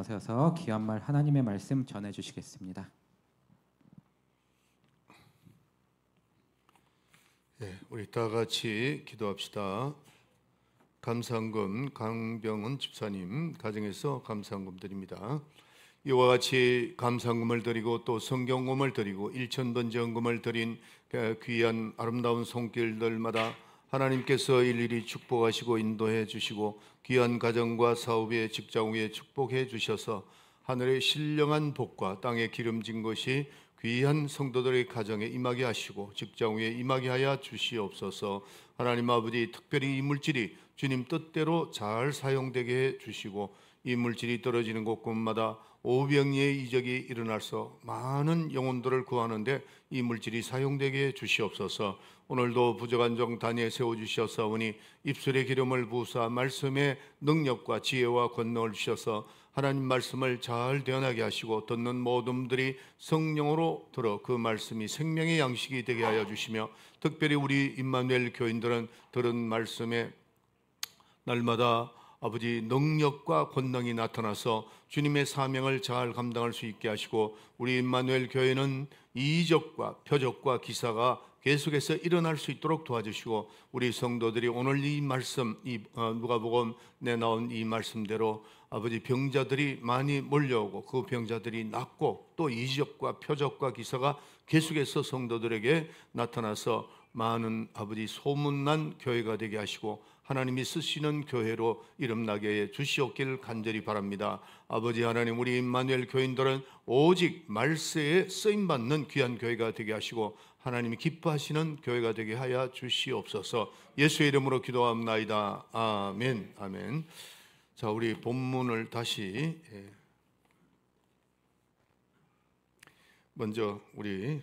일어서서 귀한 말 하나님의 말씀 전해 주시겠습니다. 네, 우리 다 같이 기도합시다. 감사헌금 강병은 집사님 가정에서 감사헌금 드립니다. 이와 같이 감사헌금을 드리고 또 성경금을 드리고 일천번제헌금을 드린 귀한 아름다운 손길들마다 하나님께서 일일이 축복하시고 인도해 주시고 귀한 가정과 사업에 직장 위에 축복해 주셔서 하늘의 신령한 복과 땅에 기름진 것이 귀한 성도들의 가정에 임하게 하시고 직장 위에 임하게 하여 주시옵소서. 하나님 아버지, 특별히 이 물질이 주님 뜻대로 잘 사용되게 해 주시고 이 물질이 떨어지는 곳곳마다 오병이의 이적이 일어나서 많은 영혼들을 구하는데 이 물질이 사용되게 해 주시옵소서. 오늘도 부족한 종 단위에 세워주셨사오니 입술의 기름을 부으사 말씀의 능력과 지혜와 권능을 주셔서 하나님 말씀을 잘 대언하게 하시고 듣는 모든들이 성령으로 들어 그 말씀이 생명의 양식이 되게 하여 주시며 특별히 우리 임마누엘 교인들은 들은 말씀에 날마다 아버지 능력과 권능이 나타나서 주님의 사명을 잘 감당할 수 있게 하시고 우리 임마누엘 교회는 이적과 표적과 기사가 계속해서 일어날 수 있도록 도와주시고 우리 성도들이 오늘 이 말씀, 누가복음에 나온 이 말씀대로 아버지 병자들이 많이 몰려오고 그 병자들이 낫고 또 이적과 표적과 기사가 계속해서 성도들에게 나타나서 많은 아버지 소문난 교회가 되게 하시고 하나님이 쓰시는 교회로 이름나게 해 주시옵길 간절히 바랍니다. 아버지 하나님, 우리 임마누엘 교인들은 오직 말세에 쓰임받는 귀한 교회가 되게 하시고 하나님이 기뻐하시는 교회가 되게 하여 주시옵소서. 예수의 이름으로 기도합나이다. 아멘. 아멘. 자, 우리 본문을 다시 먼저 우리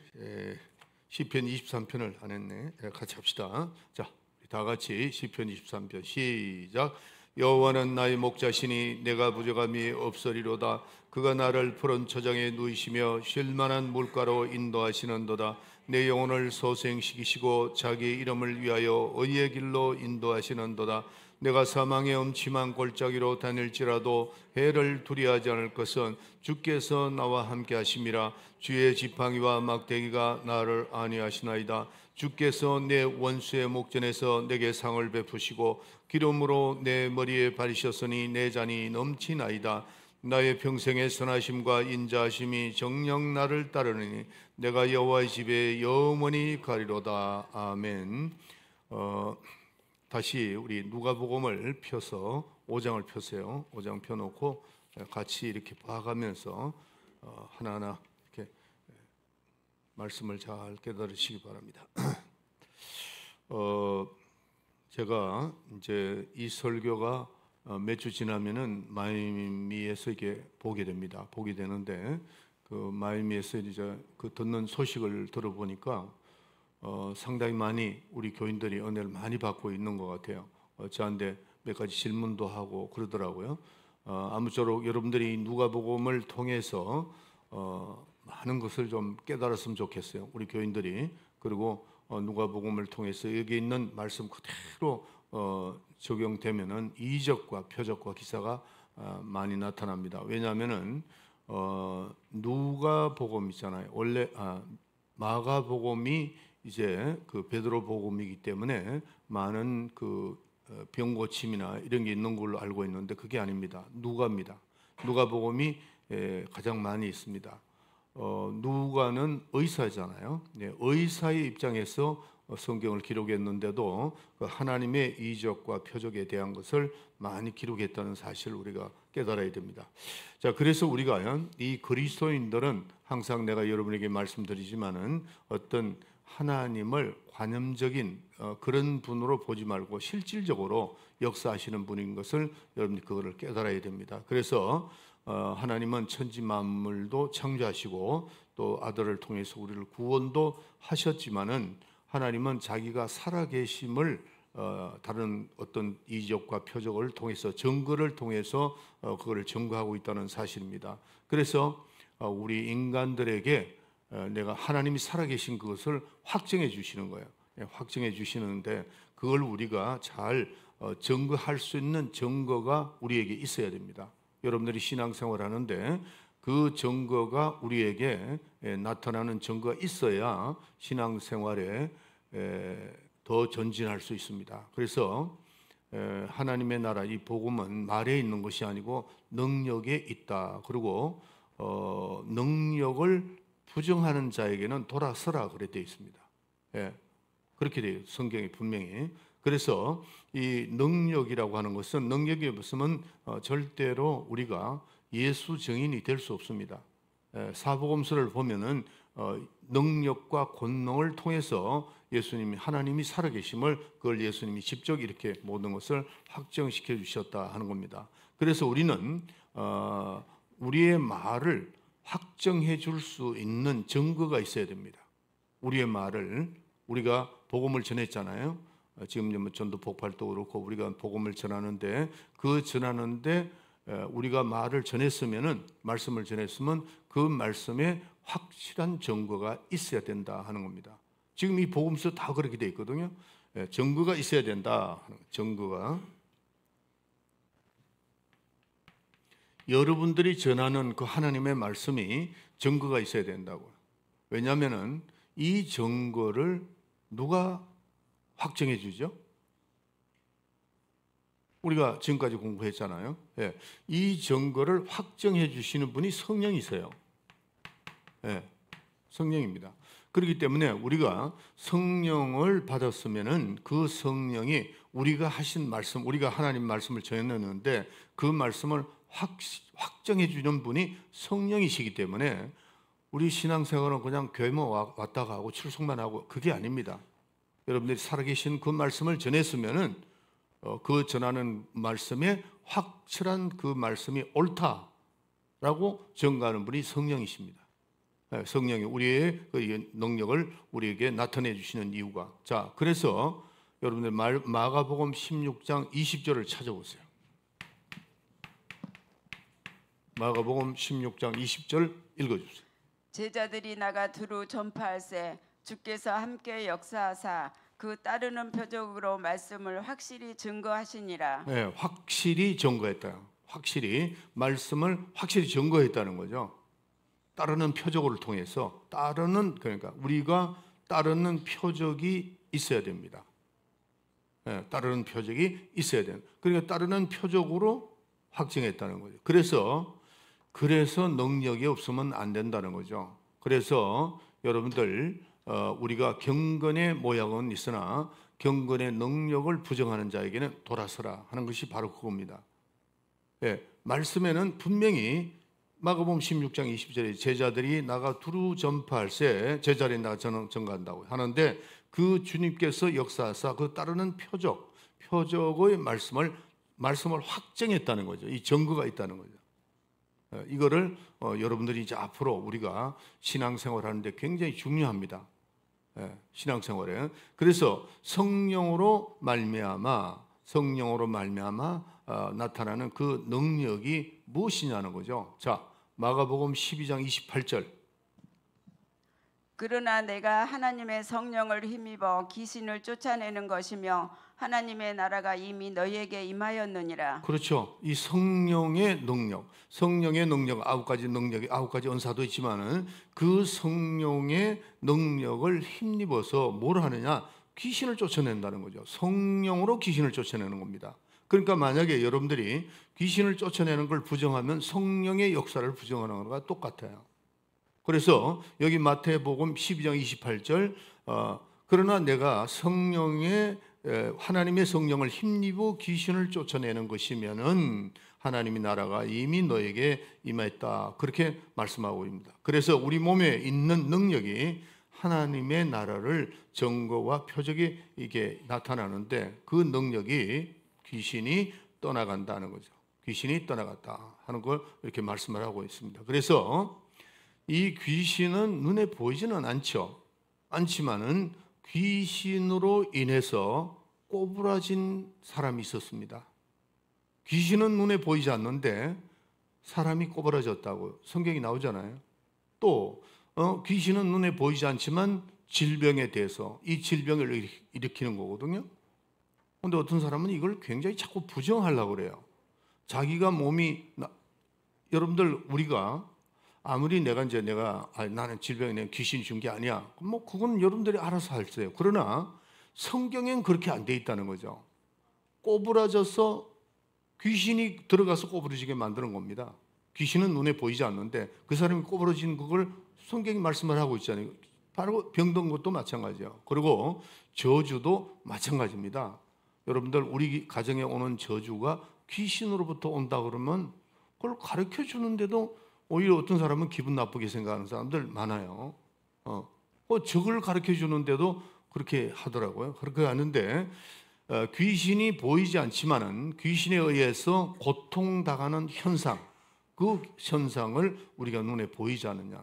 시편 23편을 안 했네. 같이 합시다. 자, 다 같이 시편 23편 시작. 여호와는 나의 목자시니 내가 부족함이 없으리로다. 그가 나를 푸른 초장에 누이시며 쉴만한 물가로 인도하시는도다. 내 영혼을 소생시키시고 자기 이름을 위하여 의의 길로 인도하시는도다. 내가 사망의 음침한 골짜기로 다닐지라도 해를 두려워하지 않을 것은 주께서 나와 함께 하심이라. 주의 지팡이와 막대기가 나를 안위하시나이다. 주께서 내 원수의 목전에서 내게 상을 베푸시고 기름으로 내 머리에 바르셨으니 내 잔이 넘치나이다. 나의 평생의 선하심과 인자하심이 정녕 나를 따르니 내가 여호와의 집에 영원히 가리로다. 아멘. 다시 우리 누가복음을 펴서 5장을 펴세요. 5장 펴놓고 같이 이렇게 봐가면서 하나하나 이렇게 말씀을 잘 깨달으시기 바랍니다. 제가 이제 이 설교가 몇 주 지나면은 마이애미에서 이게 보게 됩니다. 보게 되는데 그 마이애미에서 이제 그 듣는 소식을 들어보니까 상당히 많이 우리 교인들이 은혜를 많이 받고 있는 것 같아요. 저한테 몇 가지 질문도 하고 그러더라고요. 아무쪼록 여러분들이 누가복음을 통해서 많은 것을 좀 깨달았으면 좋겠어요. 우리 교인들이. 그리고 누가복음을 통해서 여기 있는 말씀 그대로 적용되면은 이적과 표적과 기사가 많이 나타납니다. 왜냐하면은 누가복음 있잖아요. 원래 마가복음이 이제 그 베드로복음이기 때문에 많은 그 병고침이나 이런 게 있는 걸로 알고 있는데 그게 아닙니다. 누가입니다. 누가복음이 가장 많이 있습니다. 누가는 의사잖아요. 의사의 입장에서 성경을 기록했는데도 하나님의 이적과 표적에 대한 것을 많이 기록했다는 사실을 우리가 깨달아야 됩니다. 자, 그래서 우리가 이 그리스도인들은 항상 내가 여러분에게 말씀드리지만은 어떤 하나님을 관념적인 그런 분으로 보지 말고 실질적으로 역사하시는 분인 것을 여러분이 그거를 깨달아야 됩니다. 그래서 하나님은 천지 만물도 창조하시고 또 아들을 통해서 우리를 구원도 하셨지만은 하나님은 자기가 살아계심을 다른 어떤 이적과 표적을 통해서 증거를 통해서 그거를 증거하고 있다는 사실입니다. 그래서 우리 인간들에게 내가 하나님이 살아계신 그것을 확증해 주시는 거예요. 확증해 주시는데 그걸 우리가 잘 증거할 수 있는 증거가 우리에게 있어야 됩니다. 여러분들이 신앙생활 하는데 그 증거가 우리에게 나타나는 증거가 있어야 신앙생활에 더 전진할 수 있습니다. 그래서 하나님의 나라, 이 복음은 말에 있는 것이 아니고 능력에 있다. 그리고 능력을 부정하는 자에게는 돌아서라 그래 되어 있습니다. 그렇게 돼요. 성경에 분명히. 그래서 이 능력이라고 하는 것은, 능력이 없으면 절대로 우리가 예수 증인이 될 수 없습니다. 사복음서를 보면은 능력과 권능을 통해서 예수님이, 하나님이 살아계심을, 그걸 예수님이 직접 이렇게 모든 것을 확정시켜 주셨다 하는 겁니다. 그래서 우리는 우리의 말을 확정해 줄 수 있는 증거가 있어야 됩니다. 우리의 말을, 우리가 복음을 전했잖아요. 지금 전도 폭발도 그렇고 우리가 복음을 전하는데, 그 전하는데 우리가 말을 전했으면은, 말씀을 전했으면 그 말씀에 확실한 증거가 있어야 된다 하는 겁니다. 지금 이 복음서 다 그렇게 돼 있거든요. 증거가 있어야 된다. 증거가. 여러분들이 전하는 그 하나님의 말씀이 증거가 있어야 된다고. 왜냐하면은 이 증거를 누가 확정해 주죠? 우리가 지금까지 공부했잖아요. 이 증거를 확정해 주시는 분이 성령이세요. 성령입니다. 그렇기 때문에 우리가 성령을 받았으면은 그 성령이 우리가 하신 말씀, 우리가 하나님 말씀을 전했는데 그 말씀을 확정해 주는 분이 성령이시기 때문에 우리 신앙생활은 그냥 교회만 왔다 가고 출석만 하고 그게 아닙니다. 여러분들이 살아계신 그 말씀을 전했으면은 그 전하는 말씀에 확실한 그 말씀이 옳다라고 증거하는 분이 성령이십니다. 성령이 우리의 그 능력을 우리에게 나타내 주시는 이유가. 자, 그래서 여러분들 마가복음 16장 20절을 찾아보세요. 마가복음 16장 20절 읽어주세요. 제자들이 나가 두루 전파할세 주께서 함께 역사하사 그 따르는 표적으로 말씀을 확실히 증거하시니라. 확실히 증거했다. 확실히 말씀을 확실히 증거했다는 거죠. 따르는 표적을 통해서, 그러니까 우리가 따르는 표적이 있어야 됩니다. 따르는 표적이 있어야 돼요. 그러니까 따르는 표적으로 확증했다는 거죠. 그래서 능력이 없으면 안 된다는 거죠. 그래서 여러분들, 우리가 경건의 모양은 있으나 경건의 능력을 부정하는 자에게는 돌아서라 하는 것이 바로 그겁니다. 말씀에는 분명히 마가복음 16장 20절에 제자들이 나가 두루 전파할세, 제자들이 나가 전가한다고 하는데, 그 주님께서 역사하사 그 따르는 표적의 말씀을 확정했다는 거죠. 이 증거가 있다는 거죠. 이거를 여러분들이 이제 앞으로 우리가 신앙생활 하는데 굉장히 중요합니다. 신앙생활에. 그래서 성령으로 말미암아 나타나는 그 능력이 무엇이냐는 거죠. 자, 마가복음 12장 28절. 그러나 내가 하나님의 성령을 힘입어 귀신을 쫓아내는 것이며 하나님의 나라가 이미 너희에게 임하였느니라. 그렇죠. 이 성령의 능력, 아홉 가지 은사도 있지만은 그 성령의 능력을 힘입어서 뭘 하느냐? 귀신을 쫓아낸다는 거죠. 성령으로 귀신을 쫓아내는 겁니다. 그러니까 만약에 여러분들이 귀신을 쫓아내는 걸 부정하면 성령의 역사를 부정하는 것과 똑같아요. 그래서 여기 마태복음 12장 28절, 그러나 내가 하나님의 성령을 힘입어 귀신을 쫓아내는 것이면은 하나님의 나라가 이미 너에게 임했다, 그렇게 말씀하고 있습니다. 그래서 우리 몸에 있는 능력이 하나님의 나라를 증거와 표적이 이게 나타나는데, 그 능력이 귀신이 떠나간다는 거죠. 귀신이 떠나갔다 하는 걸 이렇게 말씀을 하고 있습니다. 그래서 이 귀신은 눈에 보이지는 않지만은 귀신으로 인해서 꼬부라진 사람이 있었습니다. 귀신은 눈에 보이지 않는데 사람이 꼬부라졌다고 성경이 나오잖아요. 또 귀신은 눈에 보이지 않지만 질병에 대해서 이 질병을 일으키는 거거든요. 그런데 어떤 사람은 이걸 굉장히 자꾸 부정하려고 그래요. 자기가 몸이 여러분들 우리가 아무리 내가 나는 질병이 내가 귀신이 준 게 아니야. 뭐 그건 여러분들이 알아서 하세요. 그러나 성경엔 그렇게 안 돼 있다는 거죠. 꼬부라져서 귀신이 들어가서 꼬부러지게 만드는 겁니다. 귀신은 눈에 보이지 않는데 그 사람이 꼬부러진 그걸 성경이 말씀을 하고 있잖아요. 바로 병든 것도 마찬가지예요. 그리고 저주도 마찬가지입니다. 여러분들 우리 가정에 오는 저주가 귀신으로부터 온다 그러면 그걸 가르쳐 주는데도 오히려 어떤 사람은 기분 나쁘게 생각하는 사람들 많아요. 적을 가르쳐 주는데도 그렇게 하더라고요. 그렇게 하는데 귀신이 보이지 않지만은 귀신에 의해서 고통당하는 현상, 그 현상을 우리가 눈에 보이지 않느냐.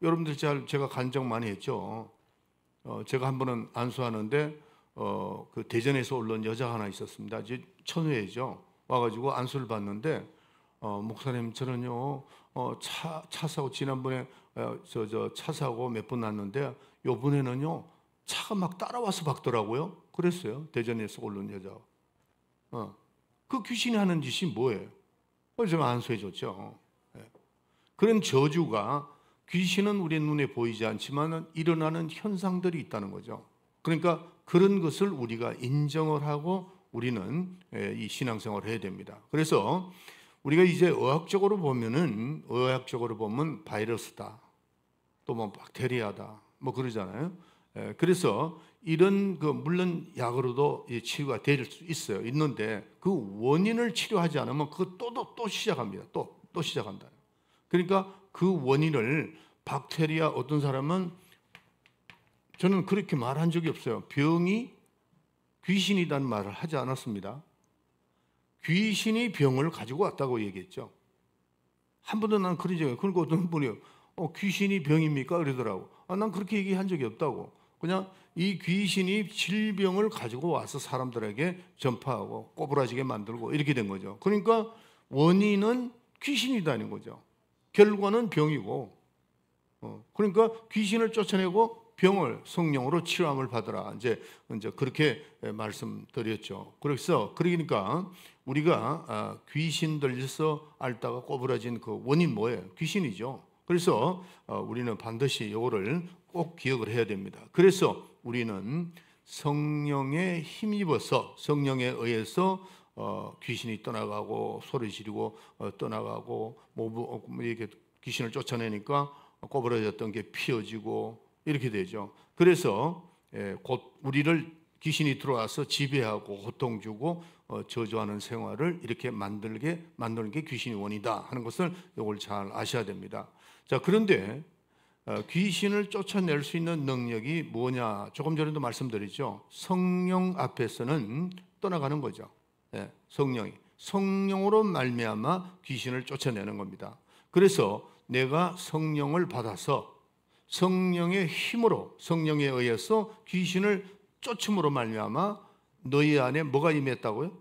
여러분들 제가 간증 많이 했죠. 제가 한 번은 안수하는데 그 대전에서 올라온 여자가 하나 있었습니다. 이제 천회죠. 와가지고 안수를 받는데 목사님 저는요 차 사고 지난번에 차 사고 몇 번 났는데 요번에는요 차가 막 따라와서 박더라고요. 그랬어요. 대전에서 올라온 여자. 그 귀신이 하는 짓이 뭐예요? 그래서 제가 안수해 줬죠. 그런 저주가 귀신은 우리 눈에 보이지 않지만 일어나는 현상들이 있다는 거죠. 그러니까 그런 것을 우리가 인정을 하고 우리는 이 신앙생활을 해야 됩니다. 그래서 우리가 이제 의학적으로 보면 바이러스다, 또 뭐 박테리아다, 뭐 그러잖아요. 그래서 이런 물론 약으로도 치료가 될 수 있어요. 있는데 그 원인을 치료하지 않으면 그 또 시작합니다. 또 시작한다. 그러니까 그 원인을 박테리아 어떤 사람은 저는 그렇게 말한 적이 없어요. 병이 귀신이라는 말을 하지 않았습니다. 귀신이 병을 가지고 왔다고 얘기했죠. 한 번도 난 그런 적이 없어요. 그러니까 어떤 분이 귀신이 병입니까? 그러더라고. 난 그렇게 얘기한 적이 없다고. 그냥 이 귀신이 질병을 가지고 와서 사람들에게 전파하고 꼬부라지게 만들고 이렇게 된 거죠. 그러니까 원인은 귀신이다는 거죠. 결과는 병이고, 그러니까 귀신을 쫓아내고 병을 성령으로 치료함을 받으라. 이제 그렇게 말씀드렸죠. 그러니까 우리가 귀신 들려서 앓다가 꼬부라진 그 원인 뭐예요? 귀신이죠. 그래서 우리는 반드시 이거를 꼭 기억을 해야 됩니다. 그래서 우리는 성령에 힘입어서 성령에 의해서 귀신이 떠나가고 소리 지르고 떠나가고 이렇게 귀신을 쫓아내니까 꼬부라졌던 게 피어지고 이렇게 되죠. 그래서 곧 우리를 귀신이 들어와서 지배하고 고통 주고 저주하는 생활을 이렇게 만드는 게 귀신의 원이다 하는 것을 이걸 잘 아셔야 됩니다. 자, 그런데 귀신을 쫓아낼 수 있는 능력이 뭐냐? 조금 전에도 말씀드렸죠. 성령 앞에서는 떠나가는 거죠. 성령으로 말미암아 귀신을 쫓아내는 겁니다. 그래서 내가 성령을 받아서 성령의 힘으로 성령에 의해서 귀신을 쫓음으로 말미암아 너희 안에 뭐가 임했다고요?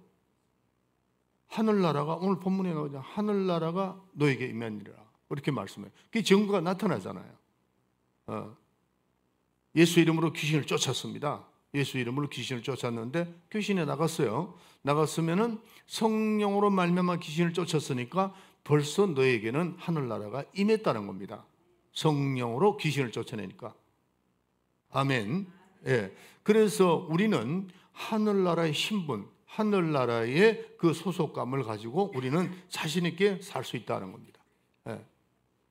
하늘나라가 오늘 본문에 나오죠. 하늘나라가 너에게 임했느니라. 이렇게 말씀해요. 그 증거가 나타나잖아요. 예수 이름으로 귀신을 쫓았습니다. 예수 이름으로 귀신을 쫓았는데 귀신이 나갔어요. 나갔으면은 성령으로 말미암아 귀신을 쫓았으니까 벌써 너에게는 하늘나라가 임했다는 겁니다. 성령으로 귀신을 쫓아내니까. 아멘. 예. 그래서 우리는 하늘나라의 신분, 하늘나라의 그 소속감을 가지고 우리는 자신 있게 살 수 있다는 겁니다. 예.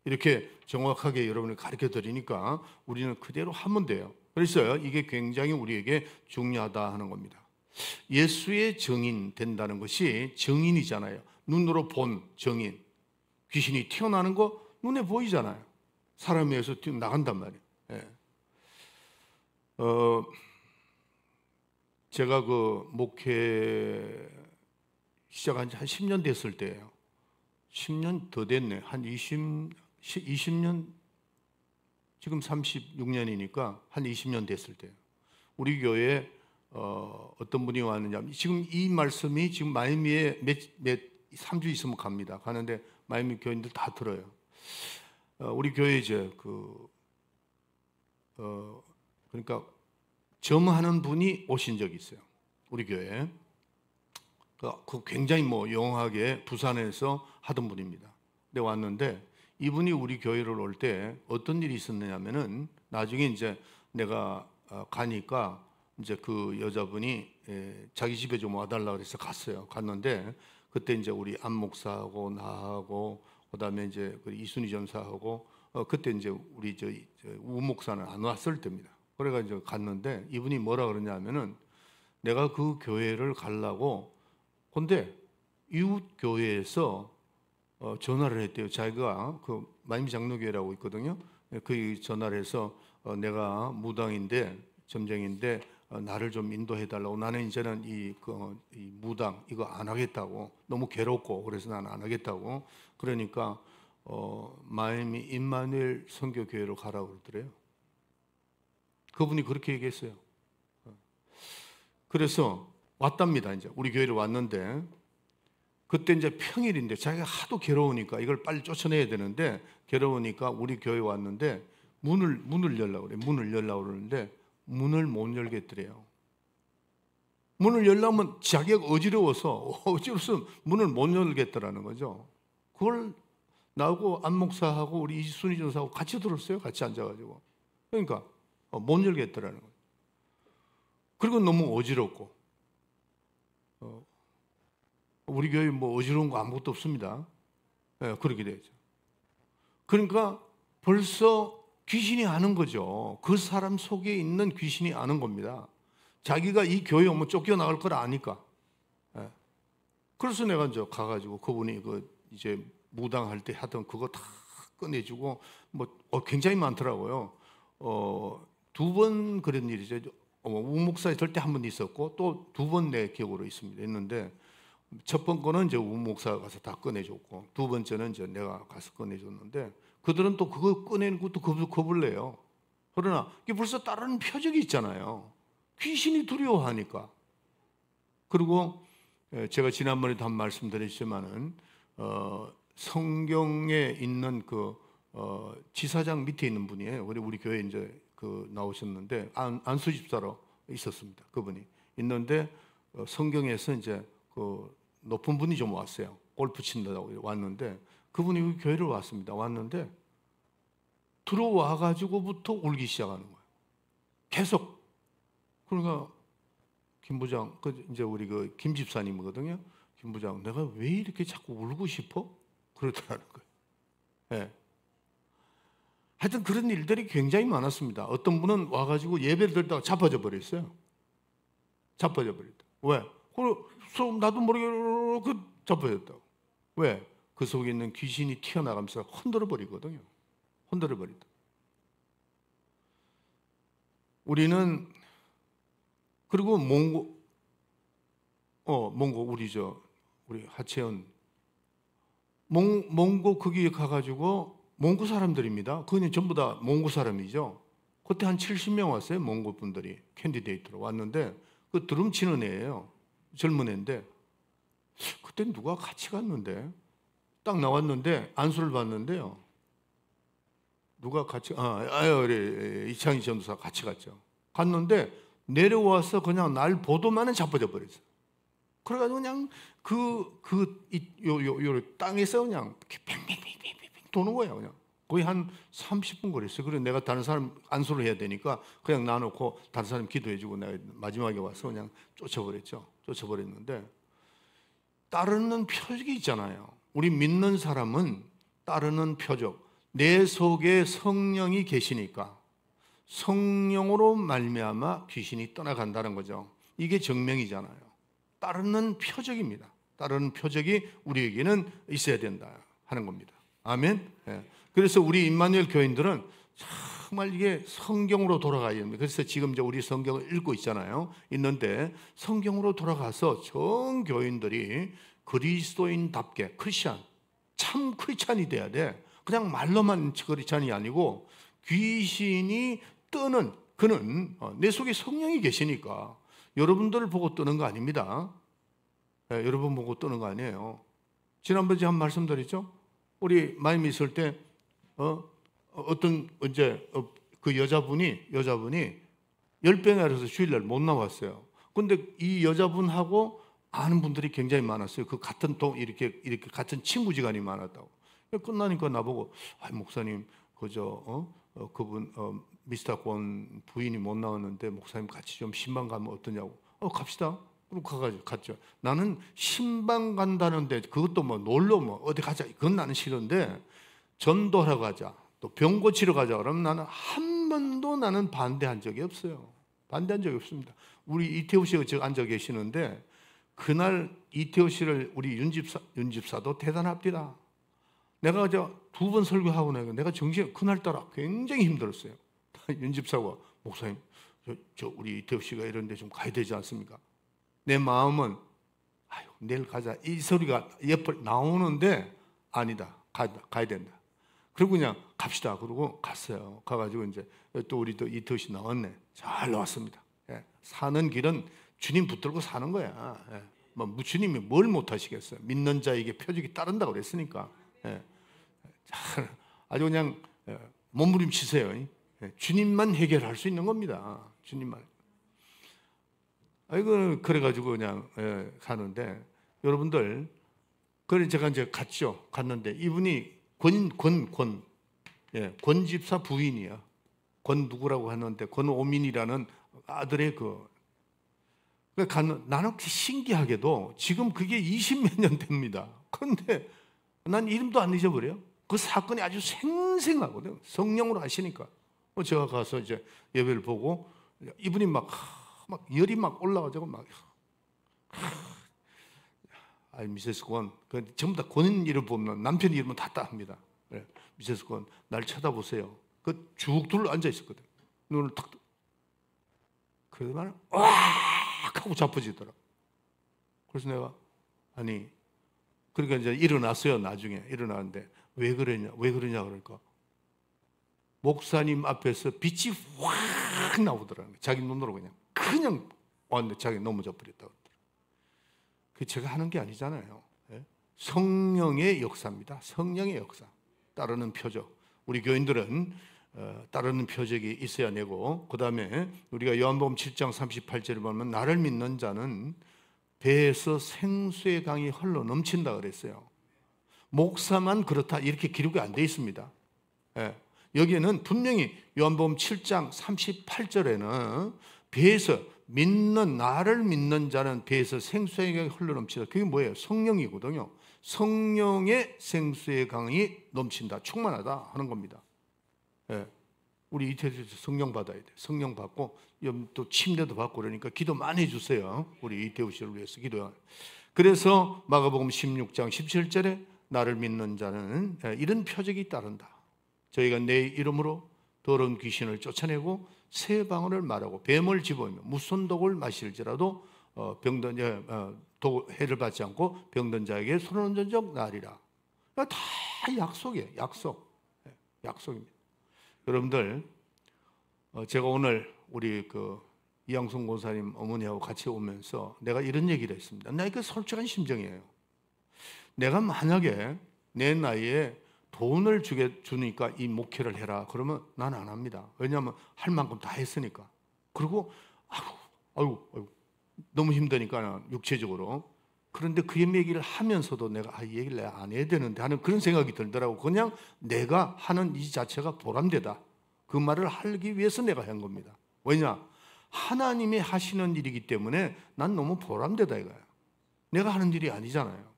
이렇게 정확하게 여러분을 가르쳐 드리니까 우리는 그대로 하면 돼요. 그래서 이게 굉장히 우리에게 중요하다 하는 겁니다. 예수의 증인 된다는 것이 증인이잖아요. 눈으로 본 증인. 귀신이 튀어나오는 거 눈에 보이잖아요. 사람에 의해서 나간단 말이에요. 예. 제가 그 목회 시작한 지 한 10년 됐을 때예요. 10년 더 됐네. 한 20년, 지금 36년이니까 한 20년 됐을 때예요. 우리 교회에 어떤 분이 왔느냐. 지금 이 말씀이 지금 마이미에 3주 있으면 갑니다. 가는데 마이미 교인들 다 들어요. 우리 교회에 이제 그러니까 점하는 분이 오신 적이 있어요. 우리 교회에. 그 굉장히 뭐 영하게 부산에서 하던 분입니다. 근데 왔는데 이분이 우리 교회를 올 때 어떤 일이 있었느냐면은 나중에 이제 내가 가니까 이제 그 여자분이 자기 집에 좀 와달라 그래서 갔어요. 갔는데 그때 이제 우리 안 목사하고 나하고 그다음에 이제 그 이순희 전사하고 그때 이제 우리 우 목사는 안 왔을 때입니다. 그래가지고 갔는데 이분이 뭐라 그러냐면은 내가 그 교회를 가려고 근데 이웃 교회에서 전화를 했대요. 자기가 그 만미 장로교회라고 있거든요. 그 전화를 해서 내가 무당인데 점쟁인데 나를 좀 인도해 달라고. 나는 이제는 이 무당 이거 안 하겠다고. 너무 괴롭고 그래서 나는 안 하겠다고. 그러니까 마이애미 임마누엘 선교교회로 가라고 그러더래요. 그분이 그렇게 얘기했어요. 그래서 왔답니다. 이제 우리 교회로 왔는데 그때 이제 평일인데 자기가 하도 괴로우니까 이걸 빨리 쫓아내야 되는데 괴로우니까 우리 교회 왔는데 문을 열라고 그래. 문을 열라고 그러는데 문을 못 열겠더래요. 문을 열려면 자기가 어지러워서 문을 못 열겠더라는 거죠. 그걸 나하고 안 목사하고 우리 이순희 전사하고 같이 들었어요. 같이 앉아가지고. 그러니까 못 열겠더라는 거예요. 그리고 너무 어지럽고 우리 교회 뭐 어지러운 거 아무것도 없습니다. 네, 그렇게 되죠. 그러니까 벌써 귀신이 아는 거죠. 그 사람 속에 있는 귀신이 아는 겁니다. 자기가 이 교회 오면 쫓겨나갈 걸 아니까. 네. 그래서 내가 이제 가가지고 그분이 이제 무당할 때 하던 그거 다 꺼내주고 굉장히 많더라고요. 2번 그런 일이죠. 우목사에 될 때 한 번 있었고 또 2번 내 기억으로 있습니다. 있는데 첫 번 거는 이제 우목사가 가서 다 꺼내줬고 2번째는 이제 내가 가서 꺼내줬는데 그들은 또 그거 꺼내는 것도 겁을 내요. 그러나 이게 벌써 다른 표적이 있잖아요. 귀신이 두려워하니까. 그리고 제가 지난번에도 한 말씀드렸지만은 성경에 있는 그 지사장 밑에 있는 분이에요. 우리 교회 이제 나오셨는데 안수 집사로 있었습니다. 그분이 있는데 성경에서 이제 높은 분이 좀 왔어요. 골프 친다고 왔는데 그분이 우리 교회를 왔습니다. 왔는데 들어와 가지고부터 울기 시작하는 거예요. 계속. 그러니까 김 부장, 이제 우리 김 집사님이거든요. 김 부장, 내가 왜 이렇게 자꾸 울고 싶어? 그러더라는 거예요. 네. 하여튼 그런 일들이 굉장히 많았습니다. 어떤 분은 와가지고 예배를 드리다가 자빠져 버렸어요. 자빠져 버렸다. 왜? 나도 모르게 자빠졌다고. 왜? 그 속에 있는 귀신이 튀어나가면서 흔들어 버리거든요. 흔들어 버린다. 우리는 그리고 몽고 우리 하채연 몽고 거기에 가가지고 몽고 사람들입니다. 그는 전부 다 몽고 사람이죠. 그때 한 70명 왔어요. 몽고 분들이 캔디데이트로 왔는데 그 드럼 치는 애예요. 젊은 애인데 그때 누가 같이 갔는데 딱 나왔는데 안수를 받는데요. 누가 같이 우리 이창희 전도사 같이 갔죠. 갔는데 내려와서 그냥 날 보도만은 자빠져 버렸어요. 그래가지고 그냥 요 땅에서 그냥 팽팽팽팽팽 도는 거예요. 그냥 거의 한 30분 걸렸어요. 그래서 내가 다른 사람 안수를 해야 되니까 그냥 놔놓고 다른 사람 기도해주고 내가 마지막에 와서 그냥 쫓아버렸죠. 쫓아버렸는데 따르는 표적이 있잖아요. 우리 믿는 사람은 따르는 표적. 내 속에 성령이 계시니까 성령으로 말미암아 귀신이 떠나간다는 거죠. 이게 정명이잖아요. 따르는 표적입니다. 따르는 표적이 우리에게는 있어야 된다 하는 겁니다. 아멘. 네. 그래서 우리 임마누엘 교인들은 정말 이게 성경으로 돌아가야 됩니다. 그래서 지금 이제 우리 성경을 읽고 있잖아요. 있는데 성경으로 돌아가서 전 교인들이 그리스도인답게 크리스찬, 참 크리스찬이 돼야 돼. 그냥 말로만 크리스찬이 아니고 귀신이 뜨는 그는 내 속에 성령이 계시니까 여러분들을 보고 뜨는 거 아닙니다. 네, 여러분 보고 뜨는 거 아니에요. 지난번에 한 말씀 드렸죠. 우리 마임이 있을 때 어떤 이제 그 여자분이 10병에 알아서 주일날 못 나왔어요. 근데 이 여자분하고 아는 분들이 굉장히 많았어요. 그 같은 동 이렇게 같은 친구지간이 많았다고. 끝나니까 나보고 목사님 그저 그분 미스터 권 부인이 못 나왔는데 목사님 같이 좀 신방 가면 어떠냐고. 갑시다. 그럼 가가지고 갔죠. 나는 신방 간다는데 그것도 뭐 놀러 뭐 어디 가자 그건 나는 싫은데 전도하러 가자 또 병 고치러 가자 그러면 나는 한 번도 나는 반대한 적이 없어요. 반대한 적이 없습니다. 우리 이태우 씨가 지금 앉아 계시는데 그날 이태우 씨를 우리 윤집사도 대단합니다. 내가 두 번 설교하고 내가 정신 그날따라 굉장히 힘들었어요. 윤집사가 목사님 저 우리 이태우 씨가 이런 데 좀 가야 되지 않습니까? 내 마음은 내일 가자 이 소리가 옆을 나오는데 아니다 가야 된다. 그리고 그냥 갑시다. 그러고 갔어요. 가가지고 이제 또 우리 또 이태우 씨 나왔네. 잘 나왔습니다. 예. 사는 길은 주님 붙들고 사는 거야. 예. 뭐 주님이 뭘 못하시겠어요. 믿는 자에게 표적이 따른다고 그랬으니까. 예. 아주 그냥 몸부림치세요. 예. 주님만 해결할 수 있는 겁니다. 주님만. 이거 그래가지고 그냥 가는데 여러분들 그래 제가 이제 갔죠. 갔는데 이분이 권 집사 부인이야. 권 누구라고 하는데 권오민이라는 아들의 나는 신기하게도 지금 그게 20몇 년 됩니다. 그런데 난 이름도 안 잊어버려요. 그 사건이 아주 생생하거든요. 성령으로 하시니까. 제가 가서 이제 예배를 보고 이분이 막 열이 막 올라가지고 미세스 권, 전부 다 권 이름 보면 남편 이름은 다 따합니다. 그래. 미세스 권, 날 쳐다보세요. 쭉 둘러 앉아 있었거든. 눈을 탁. 그러더만 와 하고 자빠지더라. 그래서 내가 그러니까 이제 일어났어요. 나중에 일어나는데 왜 그러냐 그럴까? 목사님 앞에서 빛이 확 나오더라고요. 자기 눈으로 그냥 왔는데 자기 넘어져 버렸다고. 그 제가 하는 게 아니잖아요. 성령의 역사입니다. 성령의 역사. 따르는 표적. 우리 교인들은 따르는 표적이 있어야 되고 그 다음에 우리가 요한복음 7장 38절을 보면 나를 믿는 자는 배에서 생수의 강이 흘러 넘친다 그랬어요. 목사만 그렇다 이렇게 기록이 안 돼 있습니다. 여기에는 분명히 요한복음 7장 38절에는 배에서 나를 믿는 자는 배에서 생수의 강이 흘러 넘친다. 그게 뭐예요? 성령이거든요. 성령의 생수의 강이 넘친다. 충만하다 하는 겁니다. 우리 이태수에서 성령 받아야 돼. 성령 받고 또 침례도 받고 그러니까 기도 많이 해주세요. 우리 이태우 씨를 위해서 기도해요. 그래서 마가복음 16장 17절에 나를 믿는 자는 이런 표적이 따른다. 저희가 내 이름으로 더러운 귀신을 쫓아내고 새 방언을 말하고 뱀을 집어오며 무슨 독을 마실지라도 해를 받지 않고 병든 자에게 손을 얹은 적 나으리라. 다 약속이에요. 약속입니다. 여러분들 제가 오늘 우리 이양순 권사님 어머니하고 같이 오면서 내가 이런 얘기를 했습니다. 나 이거 솔직한 심정이에요. 내가 만약에 내 나이에 돈을 주니까 이 목회를 해라 그러면 난 안 합니다. 왜냐하면 할 만큼 다 했으니까. 그리고 아이고 너무 힘드니까 육체적으로. 그런데 그 얘기를 하면서도 내가 이 얘기를 내가 안 해야 되는데 하는 그런 생각이 들더라고. 그냥 내가 하는 이 자체가 보람되다. 그 말을 하기 위해서 내가 한 겁니다. 왜냐? 하나님이 하시는 일이기 때문에 난 너무 보람되다 이거야. 내가 하는 일이 아니잖아요.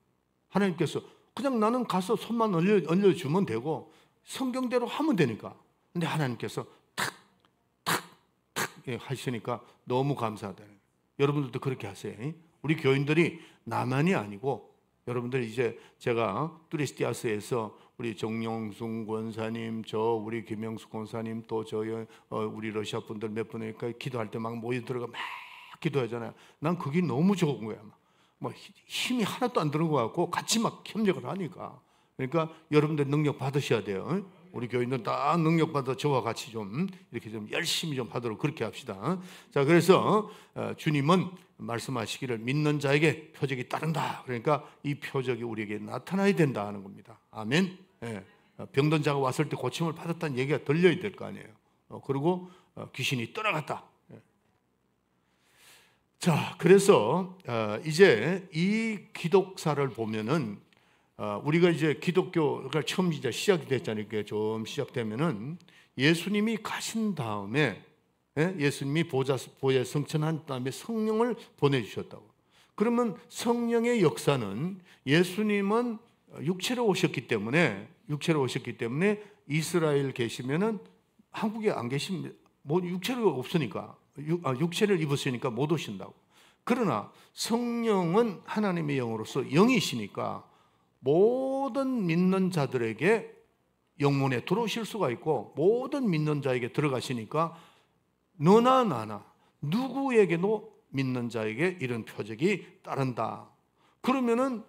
하나님께서 그냥 나는 가서 손만 얹어주면 되고 성경대로 하면 되니까. 근데 하나님께서 탁 하시니까 너무 감사하다. 여러분들도 그렇게 하세요. 우리 교인들이 나만이 아니고 여러분들 이제 제가 뚜레스티아스에서 우리 정영순 권사님, 우리 김영수 권사님 또 우리 러시아 분들 몇 분이니까 기도할 때 막 모여 들어가 막 기도하잖아요. 난 그게 너무 좋은 거야. 힘이 하나도 안 드는 것 같고 같이 막 협력을 하니까. 그러니까 여러분들 능력 받으셔야 돼요. 우리 교인들 다 능력 받아 저와 같이 좀 이렇게 좀 열심히 좀 하도록 그렇게 합시다. 자, 그래서 주님은 말씀하시기를 믿는 자에게 표적이 따른다. 그러니까 이 표적이 우리에게 나타나야 된다 하는 겁니다. 아멘. 병든 자가 왔을 때 고침을 받았다는 얘기가 들려야 될 거 아니에요. 그리고 귀신이 떠나갔다. 자, 그래서 이제 이 기독사를 보면은 우리가 이제 기독교가 처음 이제 시작이 됐잖아요. 그게 좀 시작되면은 예수님이 가신 다음에 예수님이 보좌에 승천한 다음에 성령을 보내주셨다고. 그러면 성령의 역사는 예수님은 육체로 오셨기 때문에 이스라엘 계시면은 한국에 안 계십니다. 뭐 육체로 없으니까 육체를 입으시니까 못 오신다고. 그러나 성령은 하나님의 영으로서 영이시니까 모든 믿는 자들에게 영문에 들어오실 수가 있고 모든 믿는 자에게 들어가시니까 너나 나나 누구에게도 믿는 자에게 이런 표적이 따른다. 그러면은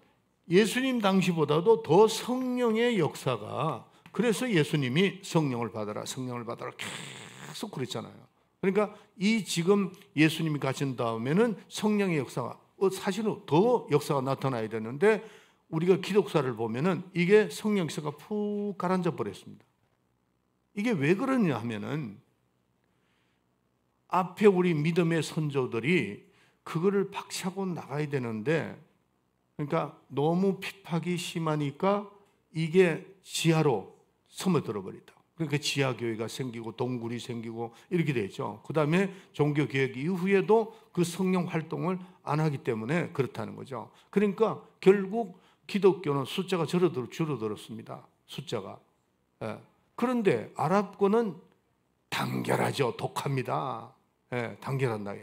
예수님 당시보다도 더 성령의 역사가, 그래서 예수님이 성령을 받아라 계속 그랬잖아요. 그러니까 이 지금 예수님이 가신 다음에는 성령의 역사가 사실은 더 역사가 나타나야 되는데 우리가 기독사를 보면은 이게 성령 역사가 푹 가라앉아 버렸습니다. 이게 왜 그러냐 하면은 앞에 우리 믿음의 선조들이 그거를 박차고 나가야 되는데, 그러니까 너무 핍박이 심하니까 이게 지하로 스며들어 버리다. 그러니까 지하교회가 생기고 동굴이 생기고 이렇게 되죠. 그 다음에 종교개혁 이후에도 그 성령 활동을 안 하기 때문에 그렇다는 거죠. 그러니까 결국 기독교는 숫자가 줄어들었습니다. 숫자가. 그런데 아랍권은 단결하죠. 독합니다. 단결한다.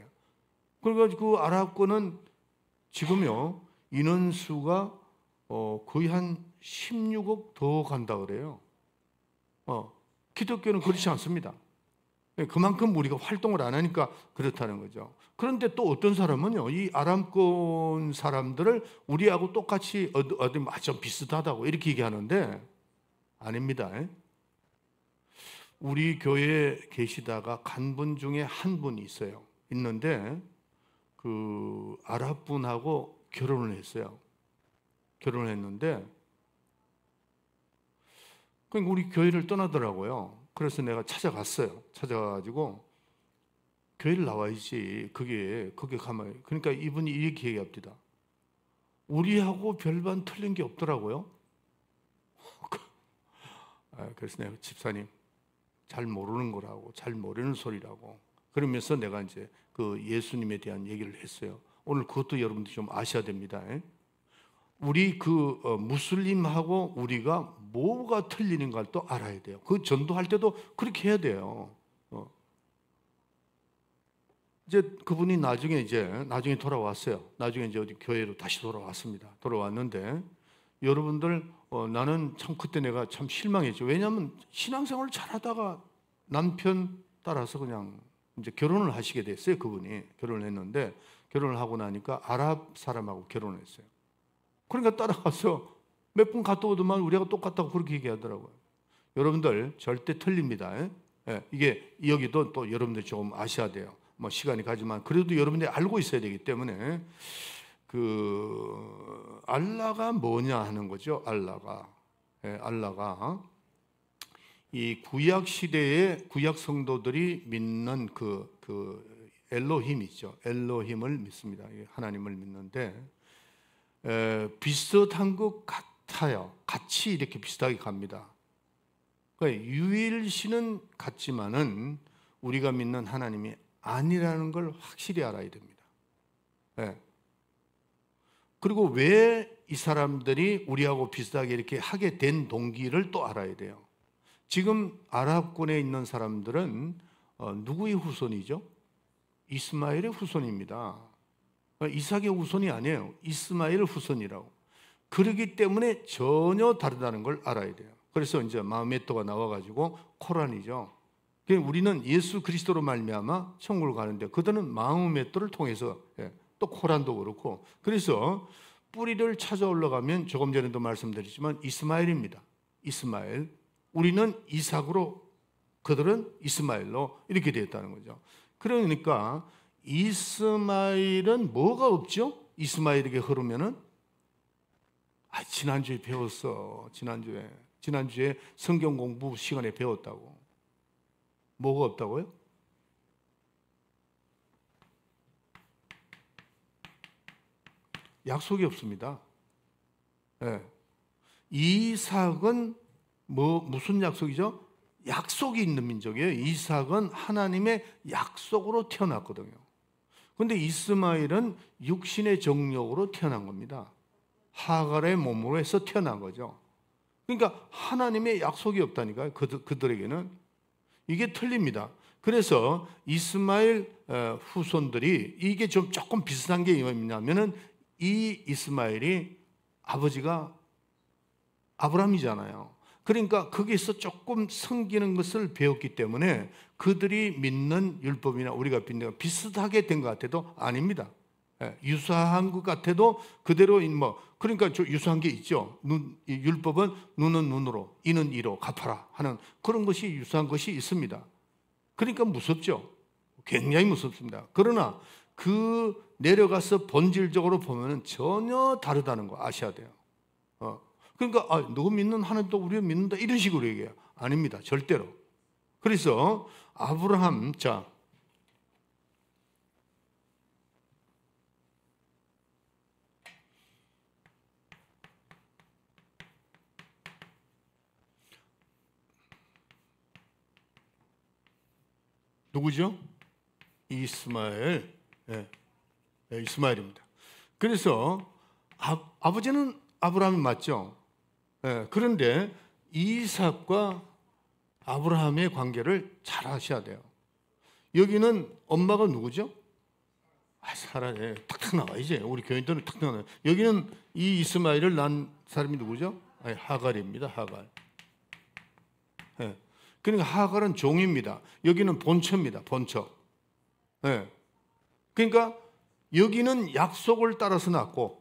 그래가지고 그 아랍권은 지금요 인원수가 거의 한 16억 더 간다 그래요. 기독교는 그렇지 않습니다. 그만큼 우리가 활동을 안 하니까 그렇다는 거죠. 그런데 또 어떤 사람은요, 이 아람권 사람들을 우리하고 똑같이 좀 비슷하다고 이렇게 얘기하는데 아닙니다. 우리 교회에 계시다가 간 분 중에 한 분이 있는데 그 아랍 분하고 결혼을 했어요. 결혼을 했는데 그러니까 우리 교회를 떠나더라고요. 그래서 내가 찾아갔어요. 찾아가가지고 교회를 나와야지. 그게 가면. 그러니까 이분이 이렇게 얘기합니다. 우리하고 별반 틀린 게 없더라고요. 그래서 내가 집사님 잘 모르는 거라고, 잘 모르는 소리라고. 그러면서 내가 이제 그 예수님에 대한 얘기를 했어요. 오늘 그것도 여러분들이 좀 아셔야 됩니다. 우리 무슬림하고 우리가 뭐가 틀리는가를 또 알아야 돼요. 그 전도할 때도 그렇게 해야 돼요. 이제 그분이 나중에 돌아왔어요. 나중에 이제 어디 교회로 다시 돌아왔습니다. 돌아왔는데 여러분들 나는 참 그때 내가 참 실망했죠. 왜냐하면 신앙생활을 잘하다가 남편 따라서 그냥 이제 결혼을 하시게 됐어요. 그분이 결혼을 했는데 결혼을 하고 나니까 아랍 사람하고 결혼을 했어요. 그러니까 따라가서 몇 분 갔다 오더만 우리하고 똑같다고 그렇게 얘기하더라고요. 여러분들 절대 틀립니다. 이게 여기도 또 여러분들 조금 아셔야 돼요. 뭐 시간이 가지만 그래도 여러분들이 알고 있어야 되기 때문에 그 알라가 뭐냐 하는 거죠. 알라가 이 구약 시대에 구약 성도들이 믿는 그 엘로힘이죠. 엘로힘을 믿습니다. 하나님을 믿는데 비슷한 것 같아요. 같이 이렇게 비슷하게 갑니다. 그러니까 유일신은 같지만은 우리가 믿는 하나님이 아니라는 걸 확실히 알아야 됩니다. 그리고 왜 이 사람들이 우리하고 비슷하게 이렇게 하게 된 동기를 또 알아야 돼요. 지금 아랍권에 있는 사람들은 누구의 후손이죠? 이스마엘의 후손입니다. 이삭의 후손이 아니에요. 이스마엘 후손이라고. 그렇기 때문에 전혀 다르다는 걸 알아야 돼요. 그래서 이제 마호메토가 나와가지고 코란이죠. 우리는 예수 그리스도로 말미암아 천국을 가는데 그들은 마호메토를 통해서 또 코란도 그렇고, 그래서 뿌리를 찾아 올라가면 조금 전에도 말씀드렸지만 이스마엘입니다. 이스마엘. 우리는 이삭으로, 그들은 이스마엘로 이렇게 되었다는 거죠. 그러니까 이스마엘은 뭐가 없죠? 이스마엘에게 흐르면은 지난주에 배웠어. 지난주에 성경 공부 시간에 배웠다고. 뭐가 없다고요? 약속이 없습니다. 예. 이삭은 무슨 약속이죠? 약속이 있는 민족이에요. 이삭은 하나님의 약속으로 태어났거든요. 그런데 이스마엘은 육신의 정력으로 태어난 겁니다. 하갈의 몸으로 해서 태어난 거죠. 그러니까 하나님의 약속이 없다니까요. 그들에게는. 이게 틀립니다. 그래서 이스마엘 후손들이 이게 좀 조금 비슷한 게 뭐냐면은 이 이스마엘이 아버지가 아브라함이잖아요. 그러니까 거기서 조금 섬기는 것을 배웠기 때문에 그들이 믿는 율법이나 우리가 믿는 것 비슷하게 된 것 같아도 아닙니다. 유사한 것 같아도 그대로 그러니까 유사한 게 있죠. 율법은 눈은 눈으로, 이는 이로 갚아라 하는 그런 것이 유사한 것이 있습니다. 그러니까 무섭죠. 굉장히 무섭습니다. 그러나 그 내려가서 본질적으로 보면은 전혀 다르다는 거 아셔야 돼요. 그러니까 너 믿는 하나님도 우리가 믿는다 이런 식으로 얘기해요. 아닙니다. 절대로. 그래서 아브라함 누구죠? 이스마엘. 이스마엘입니다. 그래서 아버지는 아브라함이 맞죠? 그런데 이삭과 아브라함의 관계를 잘 아셔야 돼요. 여기는 엄마가 누구죠? 사라. 탁탁 나와. 이제 우리 교인들은 탁 나와요. 여기는 이 이스마엘을 낳은 사람이 누구죠? 하갈입니다. 하갈. 그러니까 하갈은 종입니다. 여기는 본처입니다. 본처. 그러니까 여기는 약속을 따라서 낳고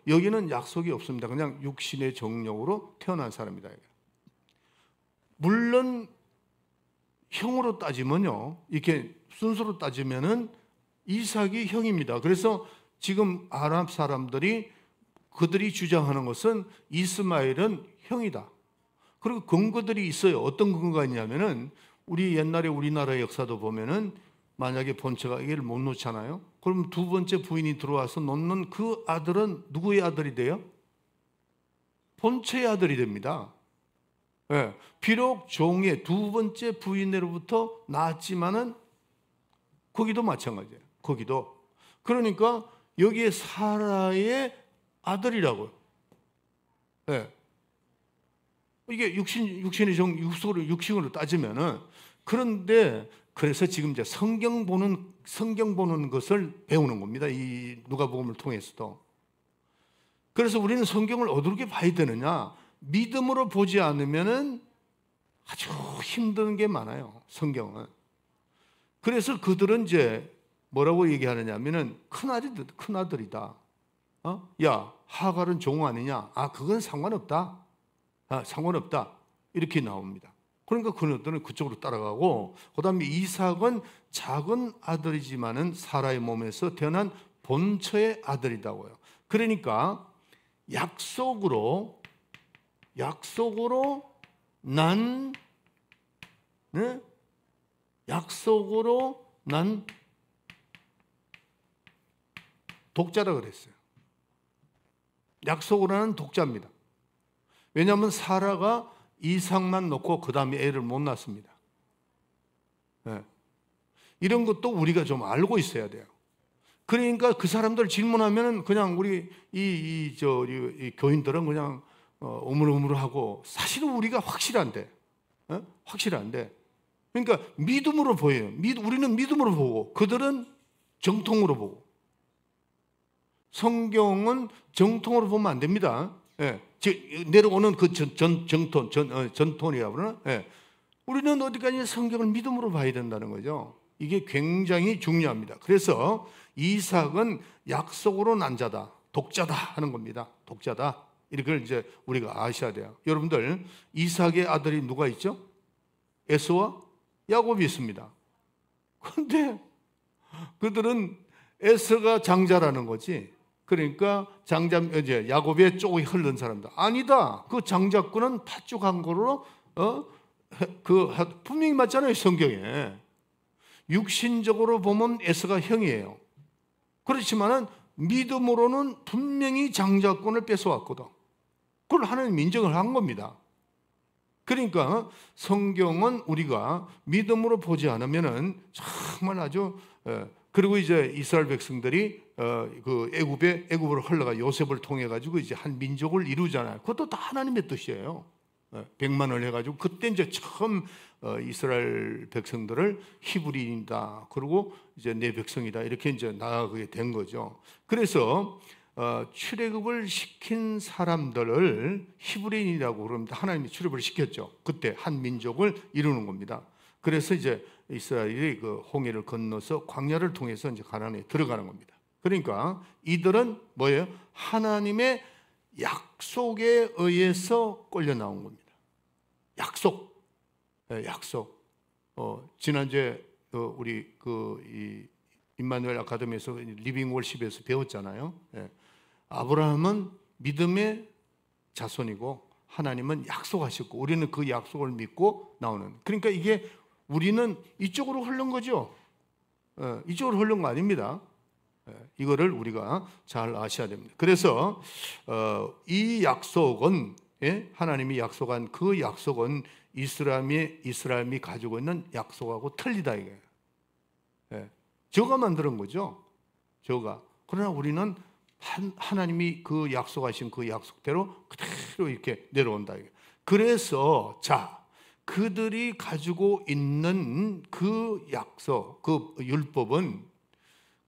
여기는 약속이 없습니다. 그냥 육신의 정력으로 태어난 사람이다. 물론 형으로 따지면요, 이렇게 순서로 따지면은 이삭이 형입니다. 그래서 지금 아랍 사람들이 그들이 주장하는 것은 이스마엘은 형이다. 그리고 근거들이 있어요. 어떤 근거가 있냐면은 우리 옛날에 우리나라 역사도 보면은 만약에 본처가 애를 못 놓잖아요. 그럼 두 번째 부인이 들어와서 놓는 그 아들은 누구의 아들이 돼요? 본처의 아들이 됩니다. 비록 종의 두 번째 부인으로부터 낳았지만은 거기도 마찬가지예요. 거기도. 그러니까 여기에 사라의 아들이라고요. 이게 육식으로 따지면은. 그런데 그래서 지금 이제 성경 보는 것을 배우는 겁니다. 이 누가복음을 통해서도. 그래서 우리는 성경을 어떻게 봐야 되느냐? 믿음으로 보지 않으면은 아주 힘든 게 많아요. 성경은. 그래서 그들은 이제 뭐라고 얘기하느냐면은 큰 아들이다. 야, 하갈은 종 아니냐? 그건 상관없다. 상관없다. 이렇게 나옵니다. 그러니까 그들은 그쪽으로 따라가고, 그 다음에 이삭은 작은 아들이지만은 사라의 몸에서 태어난 본처의 아들이다고요. 그러니까 약속으로 난 독자라 그랬어요. 약속으로 난 독자입니다. 왜냐하면 사라가 이삭만 놓고 그 다음에 애를 못 낳습니다. 이런 것도 우리가 좀 알고 있어야 돼요. 그러니까 그 사람들 질문하면 그냥 우리 이 교인들은 그냥 우물우물하고 사실은 우리가 확실한데. 그러니까 믿음으로 보여요. 우리는 믿음으로 보고 그들은 정통으로 보고. 성경은 정통으로 보면 안 됩니다. 내려오는 그 전통이라고 그러나? 우리는 어디까지 성경을 믿음으로 봐야 된다는 거죠. 이게 굉장히 중요합니다. 그래서 이삭은 약속으로 난 자다, 독자다 하는 겁니다. 독자다. 이걸 이제 우리가 아셔야 돼요. 여러분들, 이삭의 아들이 누가 있죠? 에서와 야곱이 있습니다. 그런데 그들은 에서가 장자라는 거지. 그러니까 이제 야곱의 쪽이 흐른 사람들. 아니다. 그 장자권은 팥죽한 거로 분명히 맞잖아요, 성경에. 육신적으로 보면 에서가 형이에요. 그렇지만은 믿음으로는 분명히 장자권을 뺏어왔거든. 그걸 하나님이 인정을 한 겁니다. 그러니까 성경은 우리가 믿음으로 보지 않으면은 정말 아주 그리고 이제 이스라엘 백성들이 그 애굽으로 흘러가 요셉을 통해 가지고 이제 한 민족을 이루잖아요. 그것도 다 하나님의 뜻이에요. 100만을 해가지고 그때 이제 처음 이스라엘 백성들을 히브리인이다. 그리고 이제 내 백성이다. 이렇게 이제 나아가게 된 거죠. 그래서 출애굽을 시킨 사람들을 히브리인이라고 그럽니다. 하나님이 출애굽을 시켰죠. 그때 한 민족을 이루는 겁니다. 그래서 이제 이스라엘이 그 홍해를 건너서 광야를 통해서 이제 가나안에 들어가는 겁니다. 그러니까 이들은 뭐예요? 하나님의 약속에 의해서 끌려 나온 겁니다. 약속. 지난주에 우리 이 임마누엘 아카데미에서 리빙 월십에서 배웠잖아요. 아브라함은 믿음의 자손이고 하나님은 약속하셨고 우리는 그 약속을 믿고 나오는. 그러니까 이게 우리는 이쪽으로 흐른 거죠. 이쪽으로 흐른 거 아닙니다. 이거를 우리가 잘 아셔야 됩니다. 그래서 이 약속은 하나님이 약속한 그 약속은 이스라엘이 가지고 있는 약속하고 틀리다 이거예요. 저가 만드는 거죠. 저가. 그러나 우리는 하나님이 그 약속하신 그 약속대로 그대로 이렇게 내려온다 이거예요. 그래서 그들이 가지고 있는 그 약속, 그 율법은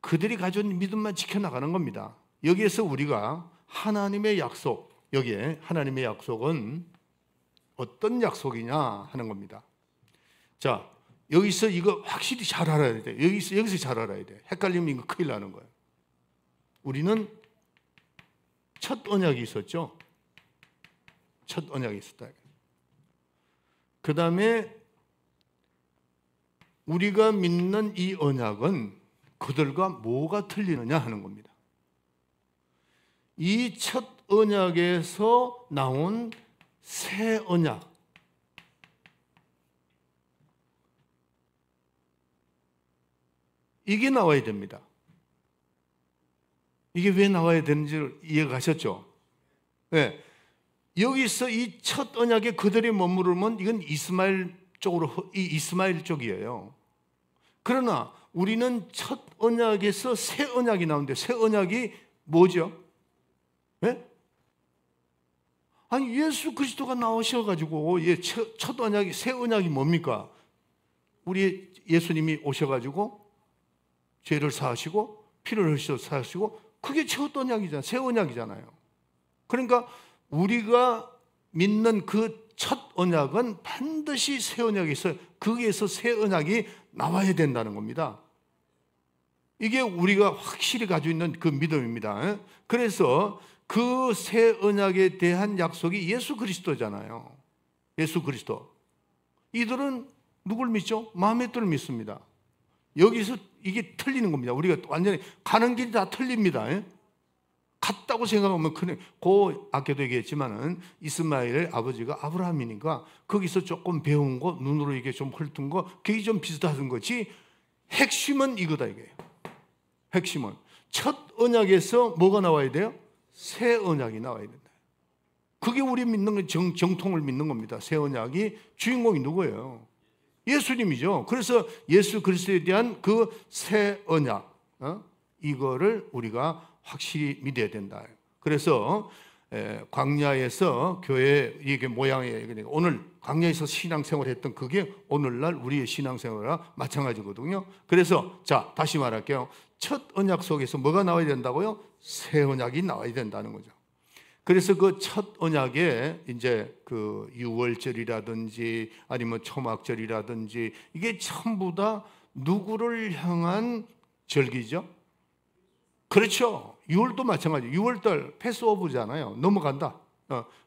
그들이 가지고 있는 믿음만 지켜나가는 겁니다. 여기에서 우리가 하나님의 약속, 여기에 하나님의 약속은 어떤 약속이냐 하는 겁니다. 자, 여기서 이거 확실히 잘 알아야 돼. 여기서 잘 알아야 돼. 헷갈리면 이거 큰일 나는 거예요. 우리는 첫 언약이 있었죠. 첫 언약이 있었다. 그 다음에 우리가 믿는 이 언약은 그들과 뭐가 틀리느냐 하는 겁니다. 이 첫 언약에서 나온 새 언약, 이게 나와야 됩니다. 이게 왜 나와야 되는지 이해가 가셨죠? 네. 여기서 이 첫 언약에 그들이 머무르면 이건 이스마엘 쪽이에요. 그러나 우리는 첫 언약에서 새 언약이 나오는데 새 언약이 뭐죠? 네? 아니 예수 그리스도가 나오셔가지고 첫 언약이 새 언약이 뭡니까? 우리 예수님이 오셔가지고 죄를 사하시고 피를 흘리셔서 사하시고 그게 첫 언약이잖아요. 새 언약이잖아요. 그러니까 우리가 믿는 그 첫 언약은 반드시 새 언약이 있어요. 거기에서 새 언약이 나와야 된다는 겁니다. 이게 우리가 확실히 가지고 있는 그 믿음입니다. 그래서 그 새 언약에 대한 약속이 예수 그리스도잖아요. 예수 그리스도. 이들은 누굴 믿죠? 마음의 뜻을 믿습니다. 여기서 이게 틀리는 겁니다. 우리가 완전히 가는 길이 다 틀립니다. 같다고 생각하면 그냥 아까도 얘기했지만은 이스마엘의 아버지가 아브라함이니까 거기서 조금 배운 거 눈으로 이게 좀 훑은 거 그게 좀 비슷하던 거지. 핵심은 이거다 이게요. 핵심은 첫 언약에서 뭐가 나와야 돼요? 새 언약이 나와야 된다. 그게 우리 믿는 건 정통을 믿는 겁니다. 새 언약이 주인공이 누구예요? 예수님이죠. 그래서 예수 그리스도에 대한 그 새 언약, 이거를 우리가 확실히 믿어야 된다. 그래서 광야에서 교회 이게 모양이에요. 오늘 광야에서 신앙생활 했던 그게 오늘날 우리의 신앙생활과 마찬가지거든요. 그래서 다시 말할게요. 첫 언약 속에서 뭐가 나와야 된다고요? 새 언약이 나와야 된다는 거죠. 그래서 그 첫 언약에 이제 그 유월절이라든지 아니면 초막절이라든지 이게 전부 다 누구를 향한 절기죠? 그렇죠. 6월도 마찬가지. 6월달 패스오브잖아요. 넘어간다.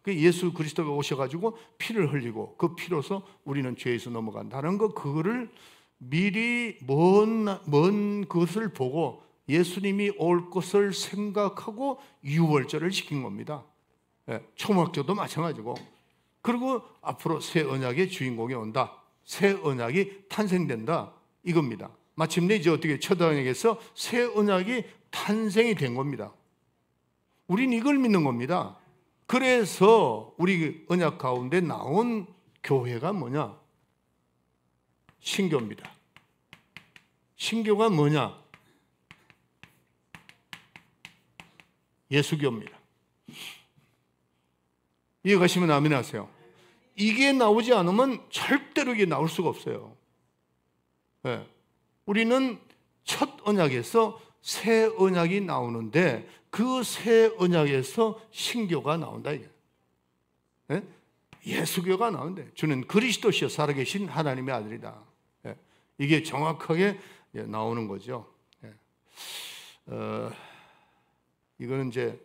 그 예수 그리스도가 오셔가지고 피를 흘리고 그 피로서 우리는 죄에서 넘어간다는 거, 그거를 미리 먼 것을 보고 예수님이 올 것을 생각하고 6월절을 시킨 겁니다. 초막절도 마찬가지고. 그리고 앞으로 새 언약의 주인공이 온다. 새 언약이 탄생된다. 이겁니다. 마침내 이제 어떻게 첫 언약에서 새 언약이 탄생이 된 겁니다. 우린 이걸 믿는 겁니다. 그래서 우리 언약 가운데 나온 교회가 뭐냐? 신교입니다. 신교가 뭐냐? 예수교입니다. 이해가시면 아멘 하세요. 이게 나오지 않으면 절대로 이게 나올 수가 없어요. 네. 우리는 첫 언약에서 새 언약이 나오는데 그 새 언약에서 신교가 나온다 이게. 네? 예수교가 나오는데 주는 그리스도시여 살아계신 하나님의 아들이다. 네. 이게 정확하게 나오는 거죠. 네. 이거는 이제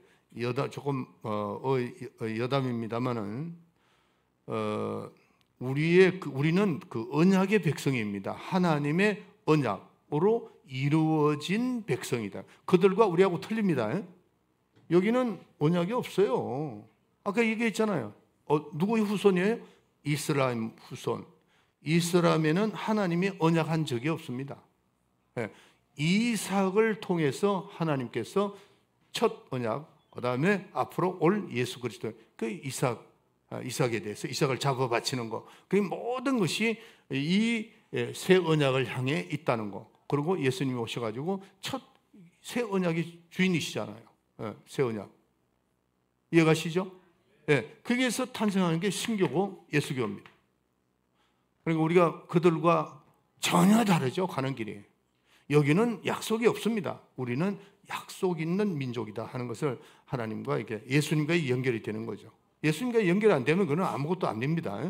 조금 여담입니다만은 우리는 그 언약의 백성입니다. 하나님의 언약으로 이루어진 백성이다. 그들과 우리하고 틀립니다. 여기는 언약이 없어요. 아까 얘기했잖아요. 누구의 후손이에요? 이스라엘 후손. 이스라엘에는 하나님이 언약한 적이 없습니다. 이삭을 통해서 하나님께서 첫 언약, 그 다음에 앞으로 올 예수 그리스도, 그 이삭에 대해서 이삭을 잡아 바치는 거, 그 모든 것이 이 새 언약을 향해 있다는 거. 그리고 예수님이 오셔가지고 첫 새 언약의 주인이시잖아요. 새 언약. 이해가시죠? 거기에서 탄생하는 게 신교고 예수교입니다. 그러니까 우리가 그들과 전혀 다르죠. 가는 길이. 여기는 약속이 없습니다. 우리는 약속 있는 민족이다 하는 것을 하나님과 이게 예수님과 연결이 되는 거죠. 예수님과 연결 안 되면 그건 아무것도 안 됩니다.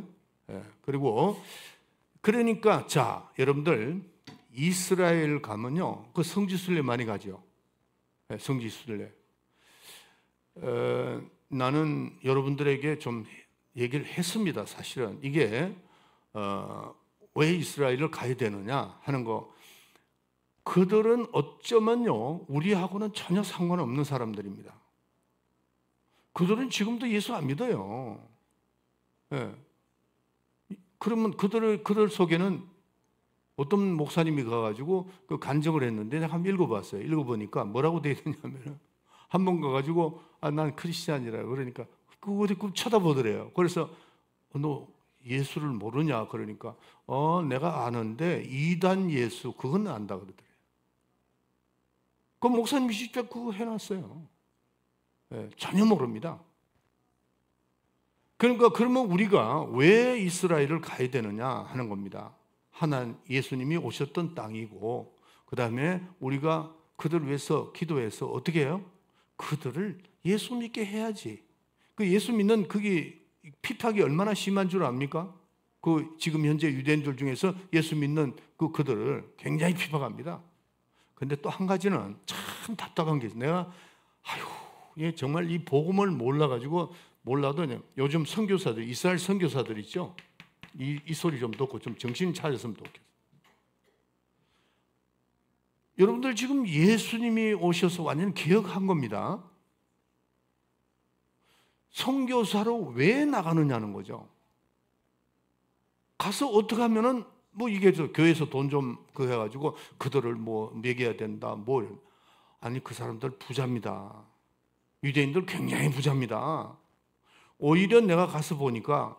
그리고 그러니까 자 여러분들 이스라엘 가면요 그 성지순례 많이 가죠. 성지순례. 나는 여러분들에게 좀 얘기를 했습니다. 사실은 이게 왜 이스라엘을 가야 되느냐 하는 거. 그들은 어쩌면요 우리하고는 전혀 상관없는 사람들입니다. 그들은 지금도 예수 안 믿어요. 그러면 그들 속에는 어떤 목사님이 가가지고 그 간증을 했는데 내가 한번 읽어봤어요. 읽어보니까 뭐라고 되어 있느냐면 한 번 가가지고 난 크리스찬이라 그러니까 그거 쳐다보더래요. 그래서 너 예수를 모르냐 그러니까 내가 아는데 이단 예수 그건 안다 그러더래요. 그 목사님이 직접 그거 해놨어요. 전혀 모릅니다. 그러니까 그러면 우리가 왜 이스라엘을 가야 되느냐 하는 겁니다. 예수님이 오셨던 땅이고 그 다음에 우리가 그들을 위해서 기도해서 어떻게 해요? 그들을 예수 믿게 해야지. 그 예수 믿는 그게 핍박이 얼마나 심한 줄 압니까? 그 지금 현재 유대인들 중에서 예수 믿는 그들을 굉장히 핍박합니다. 근데 또 한 가지는 참 답답한 게 있어요. 내가 정말 이 복음을 몰라가지고 몰라도 요즘 선교사들, 이스라엘 선교사들 있죠? 이 소리 좀 듣고 좀 정신 차렸으면 좋겠어요. 여러분들 지금 예수님이 오셔서 완전 개혁한 겁니다. 선교사로 왜 나가느냐는 거죠. 가서 어떻게 하면은 이게 교회에서 돈 좀 해가지고 그들을 먹여야 된다. 아니 그 사람들 부자입니다. 유대인들 굉장히 부자입니다. 오히려 내가 가서 보니까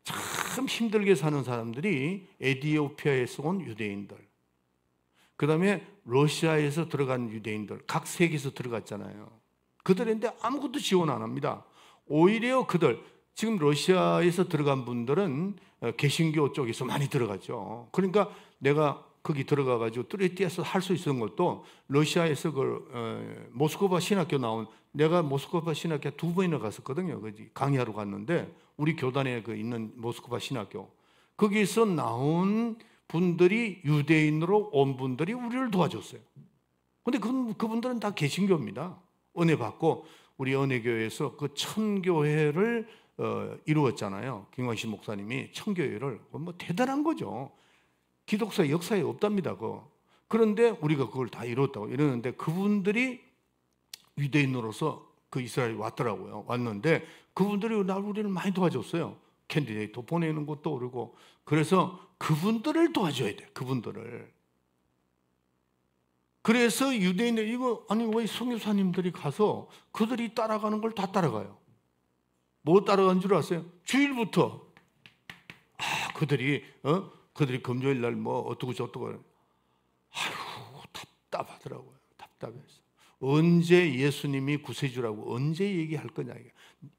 참 힘들게 사는 사람들이 에티오피아에서 온 유대인들, 그 다음에 러시아에서 들어간 유대인들, 각 세계에서 들어갔잖아요. 그들인데 아무것도 지원 안 합니다. 오히려 지금 러시아에서 들어간 분들은 개신교 쪽에서 많이 들어갔죠. 그러니까 내가 거기 들어가가지고 뚜레띠에서 할 수 있었던 것도 러시아에서 모스크바 신학교 나온, 내가 모스크바 신학교 2번이나 갔었거든요. 강의하러 갔는데 우리 교단에 있는 모스크바 신학교, 거기서 나온 분들이 유대인으로 온 분들이 우리를 도와줬어요. 근데 그분들은 다 개신교입니다. 은혜 받고 우리 은혜교회에서 그 천교회를 이루었잖아요. 김광식 목사님이 천교회를. 대단한 거죠. 기독사 역사에 없답니다. 그런데 우리가 그걸 다 이뤘다고 이러는데 그분들이 유대인으로서 이스라엘에 왔더라고요. 왔는데 그분들이 우리를 많이 도와줬어요. 캔디데이트 보내는 것도 그러고. 그래서 그분들을 도와줘야 돼. 그분들을. 그래서 유대인들 이거 아니 왜 선교사님들이 가서 그들이 따라가는 걸 다 따라가요. 뭐 따라간 줄 아세요? 주일부터 그들이 금요일 날 뭐 어떻고 저떻고 아유 답답하더라고요. 답답해서 언제 예수님이 구세주라고 언제 얘기할 거냐.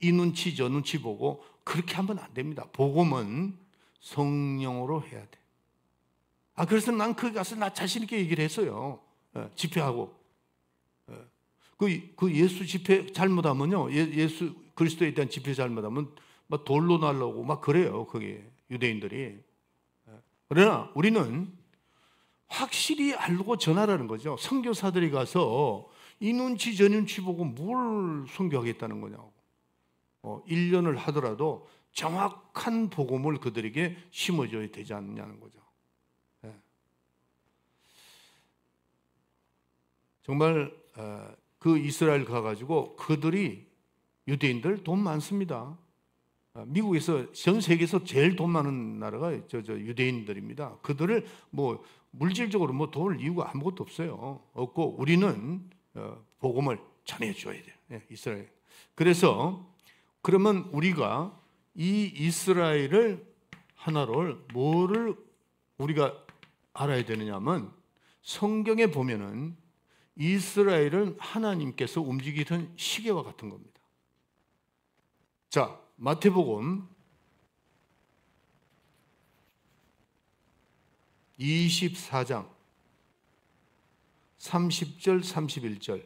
이 눈치 저 눈치 보고 그렇게 하면 안 됩니다. 복음은 성령으로 해야 돼. 그래서 난 거기 가서 나 자신 있게 얘기를 했어요. 집회하고. 그 예수 집회 잘못하면요. 예수 그리스도에 대한 집회 잘못하면 막 돌로 날라오고 막 그래요. 거기 유대인들이. 그러나 우리는 확실히 알고 전하라는 거죠. 선교사들이 가서 이 눈치 저 눈치 보고 뭘 선교하겠다는 거냐고. 1년을 하더라도 정확한 복음을 그들에게 심어줘야 되지 않느냐는 거죠. 정말 그 이스라엘 가가지고 그들이 유대인들 돈 많습니다. 미국에서 전 세계에서 제일 돈 많은 나라가 저 유대인들입니다. 그들을 뭐 물질적으로 뭐 도울 이유가 아무것도 없어요. 없고 우리는 복음을 전해줘야 돼요. 이스라엘. 그래서 그러면 우리가 이 이스라엘을 하나를 뭐를 우리가 알아야 되느냐면 성경에 보면은 이스라엘은 하나님께서 움직이던 시계와 같은 겁니다. 자, 마태복음 24장 30절 31절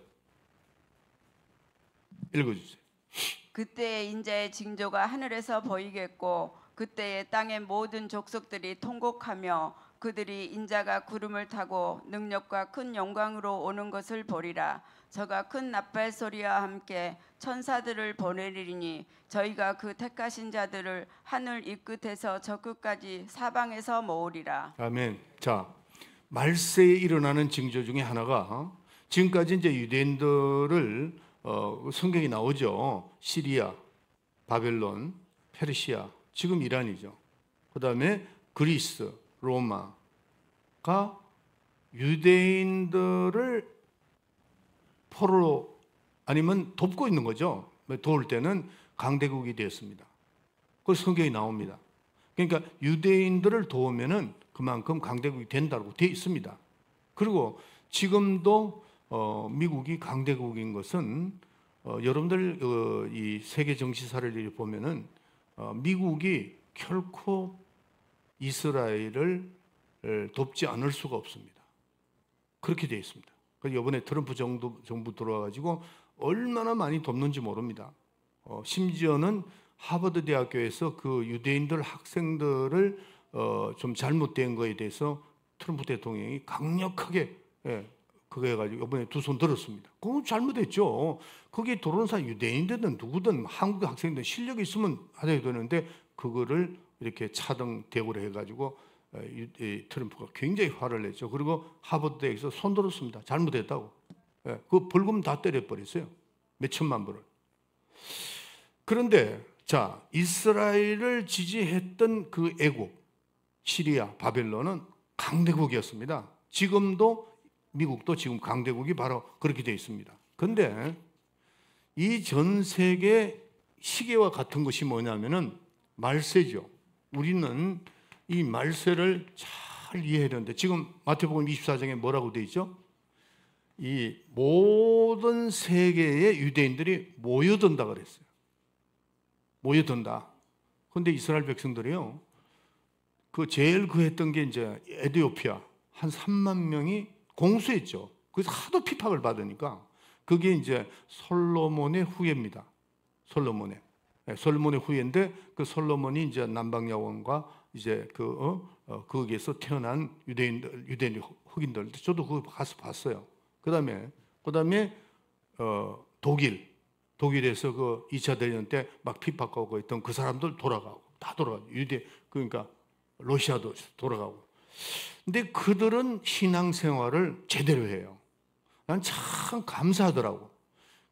읽어주세요. 그때 인자의 징조가 하늘에서 보이겠고 그때에 땅의 모든 족속들이 통곡하며 그들이 인자가 구름을 타고 능력과 큰 영광으로 오는 것을 보리라. 저가 큰 나팔 소리와 함께 천사들을 보내리니 저희가 그 택하신 자들을 하늘 이 끝에서 저 끝까지 사방에서 모으리라. 아멘. 자, 말세에 일어나는 징조 중에 하나가 지금까지 이제 유대인들을 성경이 나오죠. 시리아, 바벨론, 페르시아, 지금 이란이죠. 그다음에 그리스, 로마가 유대인들을 포로로 아니면 돕고 있는 거죠. 도울 때는 강대국이 되었습니다. 그 성경이 나옵니다. 그러니까 유대인들을 도우면은 그만큼 강대국이 된다고 되어 있습니다. 그리고 지금도 미국이 강대국인 것은 여러분들 이 세계 정치사를 보면은 미국이 결코 이스라엘을 돕지 않을 수가 없습니다. 그렇게 되어 있습니다. 이번에 트럼프 정부 들어와가지고 얼마나 많이 돕는지 모릅니다. 심지어는 하버드 대학교에서 그 유대인들 학생들을 좀 잘못된 거에 대해서 트럼프 대통령이 강력하게 그거 해가지고 이번에 두 손 들었습니다. 그건 잘못했죠. 거기에 들어온 사람 유대인들은 누구든 한국 학생들 실력이 있으면 하셔야 되는데 그거를 이렇게 차등 대우를 해가지고 트럼프가 굉장히 화를 냈죠. 그리고 하버드 대학에서 손 들었습니다. 잘못했다고. 그 벌금 다 때려버렸어요. 몇 천만 불을. 그런데 자, 이스라엘을 지지했던 그 애국 시리아, 바벨론은 강대국이었습니다. 지금도 미국도 지금 강대국이 바로 그렇게 되어 있습니다. 그런데 이 전 세계 시계와 같은 것이 뭐냐면은 말세죠. 우리는 이 말세를 잘 이해해야 되는데 지금 마태복음 24장에 뭐라고 되어 있죠? 이 모든 세계의 유대인들이 모여든다 그랬어요. 모여든다. 그런데 이스라엘 백성들이요, 그 제일 했던 게 이제 에티오피아 한 3만 명이 공수했죠. 그래서 하도 핍박을 받으니까 그게 이제 솔로몬의 후예입니다. 솔로몬의 후예인데 그 솔로몬이 이제 남방야원과 이제 거기에서 태어난 유대인 흑인들 저도 그거 가서 봤어요. 그다음에 독일에서 그 2차 대전 때 막 핍박하고 있던 그 사람들 돌아가고 다 돌아가고 그러니까 러시아도 돌아가고. 근데 그들은 신앙생활을 제대로 해요. 난 참 감사하더라고.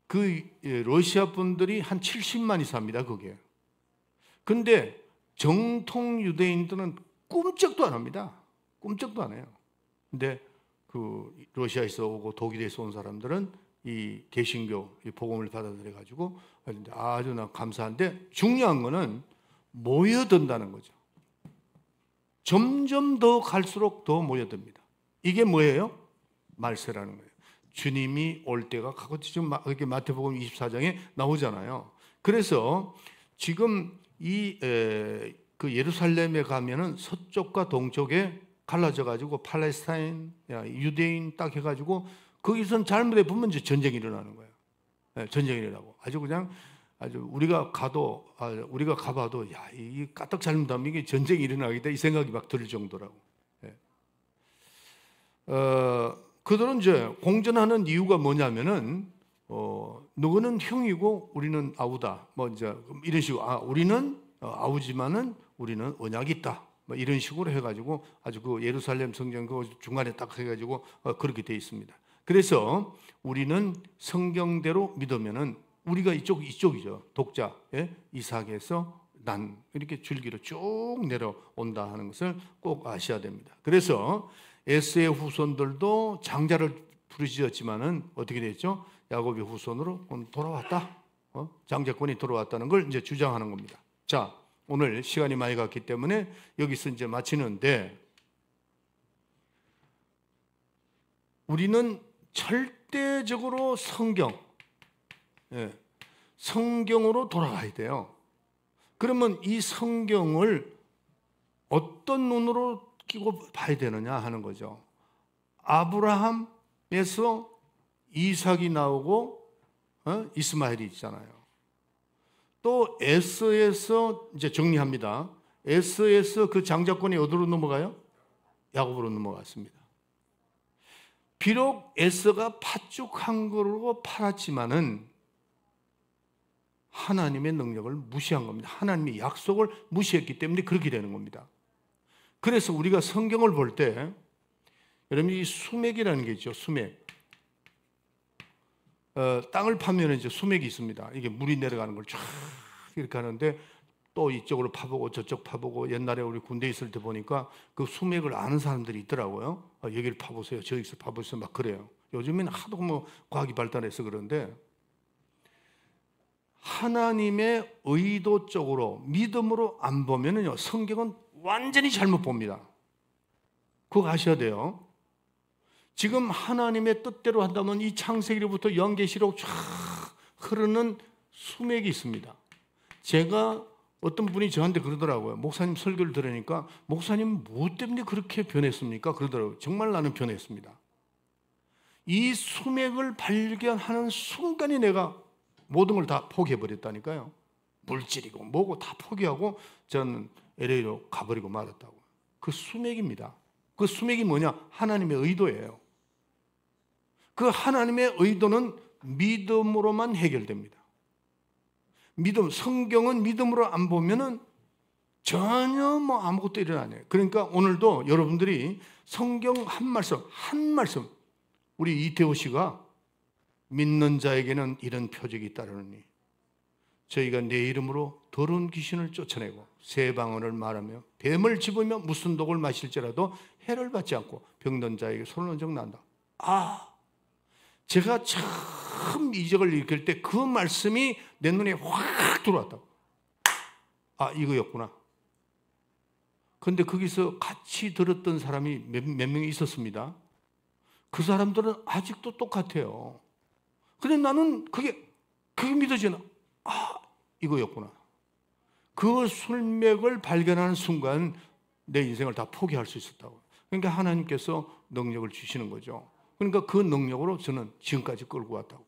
그 러시아 분들이 한 70만이 삽니다. 그게. 근데 정통 유대인들은 꿈쩍도 안 합니다. 꿈쩍도 안 해요. 근데 그 그 러시아에서 오고 독일에서 온 사람들은 이 개신교 이 복음을 받아들여 가지고 아주 나 감사한데, 중요한 거는 모여든다는 거죠. 점점 더 갈수록 더 모여듭니다. 이게 뭐예요? 말세라는 거예요. 주님이 올 때가 가고, 지금 이렇게 마태복음 24장에 나오잖아요. 그래서 지금 그 예루살렘에 가면은 서쪽과 동쪽에 갈라져 가지고 팔레스타인, 유대인 딱 해가지고 거기선 잘못해 보면 이제 전쟁이 일어나는 거예요. 전쟁이 일어나고 아주 그냥 아주 우리가 가봐도 야, 이게 까딱 잘못하면 이게 전쟁이 일어나겠다 이 생각이 막 들 정도라고. 그들은 이제 공전하는 이유가 뭐냐면은 너는 형이고 우리는 아우다. 뭐 이제 이런 식으로 우리는 아우지만은 우리는 언약이 있다. 뭐 이런 식으로 해가지고 아주 그 예루살렘 성전 그 중간에 딱 해가지고 그렇게 돼 있습니다. 그래서 우리는 성경대로 믿으면은 우리가 이쪽이죠. 독자 이삭에서 난 이렇게 줄기로 쭉 내려온다 하는 것을 꼭 아셔야 됩니다. 그래서 에스의 후손들도 장자를 부르짖었지만은 어떻게 됐죠? 야곱의 후손으로 돌아왔다. 장자권이 돌아왔다는 걸 이제 주장하는 겁니다. 자, 오늘 시간이 많이 갔기 때문에 여기서 이제 마치는데, 우리는 절대적으로 성경으로 돌아가야 돼요. 그러면 이 성경을 어떤 눈으로 끼고 봐야 되느냐 하는 거죠. 아브라함에서 이삭이 나오고 이스마엘이 있잖아요. 또 에서에서 이제 정리합니다. 에서에서 그 장자권이 어디로 넘어가요? 야곱으로 넘어갔습니다. 비록 에서가 팥죽한 거로 팔았지만은 하나님의 능력을 무시한 겁니다. 하나님의 약속을 무시했기 때문에 그렇게 되는 겁니다. 그래서 우리가 성경을 볼 때, 여러분 이 수맥이라는 게 있죠. 수맥. 땅을 파면 이제 수맥이 있습니다. 이게 물이 내려가는 걸 쫙 이렇게 하는데, 또 이쪽으로 파보고 저쪽 파보고, 옛날에 우리 군대 있을 때 보니까 그 수맥을 아는 사람들이 있더라고요. 여기를 파보세요, 저기서 파보세요, 막 그래요. 요즘에는 하도 뭐 과학이 발달해서 그런데, 하나님의 의도 쪽으로 믿음으로 안 보면은요, 성경은 완전히 잘못 봅니다. 그거 아셔야 돼요. 지금 하나님의 뜻대로 한다면 이 창세기로부터 연계시록 쫙 흐르는 수맥이 있습니다. 제가 어떤 분이 저한테 그러더라고요. 목사님 설교를 들으니까 목사님 뭐 때문에 그렇게 변했습니까? 그러더라고요. 정말 나는 변했습니다. 이 수맥을 발견하는 순간에 내가 모든 걸 다 포기해버렸다니까요. 물질이고 뭐고 다 포기하고 저는 LA로 가버리고 말았다고. 그 수맥입니다. 그 수맥이 뭐냐? 하나님의 의도예요. 그 하나님의 의도는 믿음으로만 해결됩니다. 믿음, 성경은 믿음으로 안 보면은 전혀 뭐 아무것도 일어나네요. 그러니까 오늘도 여러분들이 성경 한 말씀, 우리 이태호 씨가 믿는 자에게는 이런 표적이 따르느니 저희가 내 이름으로 더러운 귀신을 쫓아내고 새 방언을 말하며 뱀을 집으며 무슨 독을 마실지라도 해를 받지 않고 병든 자에게 손을 얹어 난다. 제가 처음 이적을 읽을 때 그 말씀이 내 눈에 확 들어왔다고. 이거였구나. 그런데 거기서 같이 들었던 사람이 몇 명이 있었습니다. 그 사람들은 아직도 똑같아요. 근데 나는 그게 믿어지나? 이거였구나. 그 술맥을 발견하는 순간 내 인생을 다 포기할 수 있었다고. 그러니까 하나님께서 능력을 주시는 거죠. 그러니까 그 능력으로 저는 지금까지 끌고 왔다고.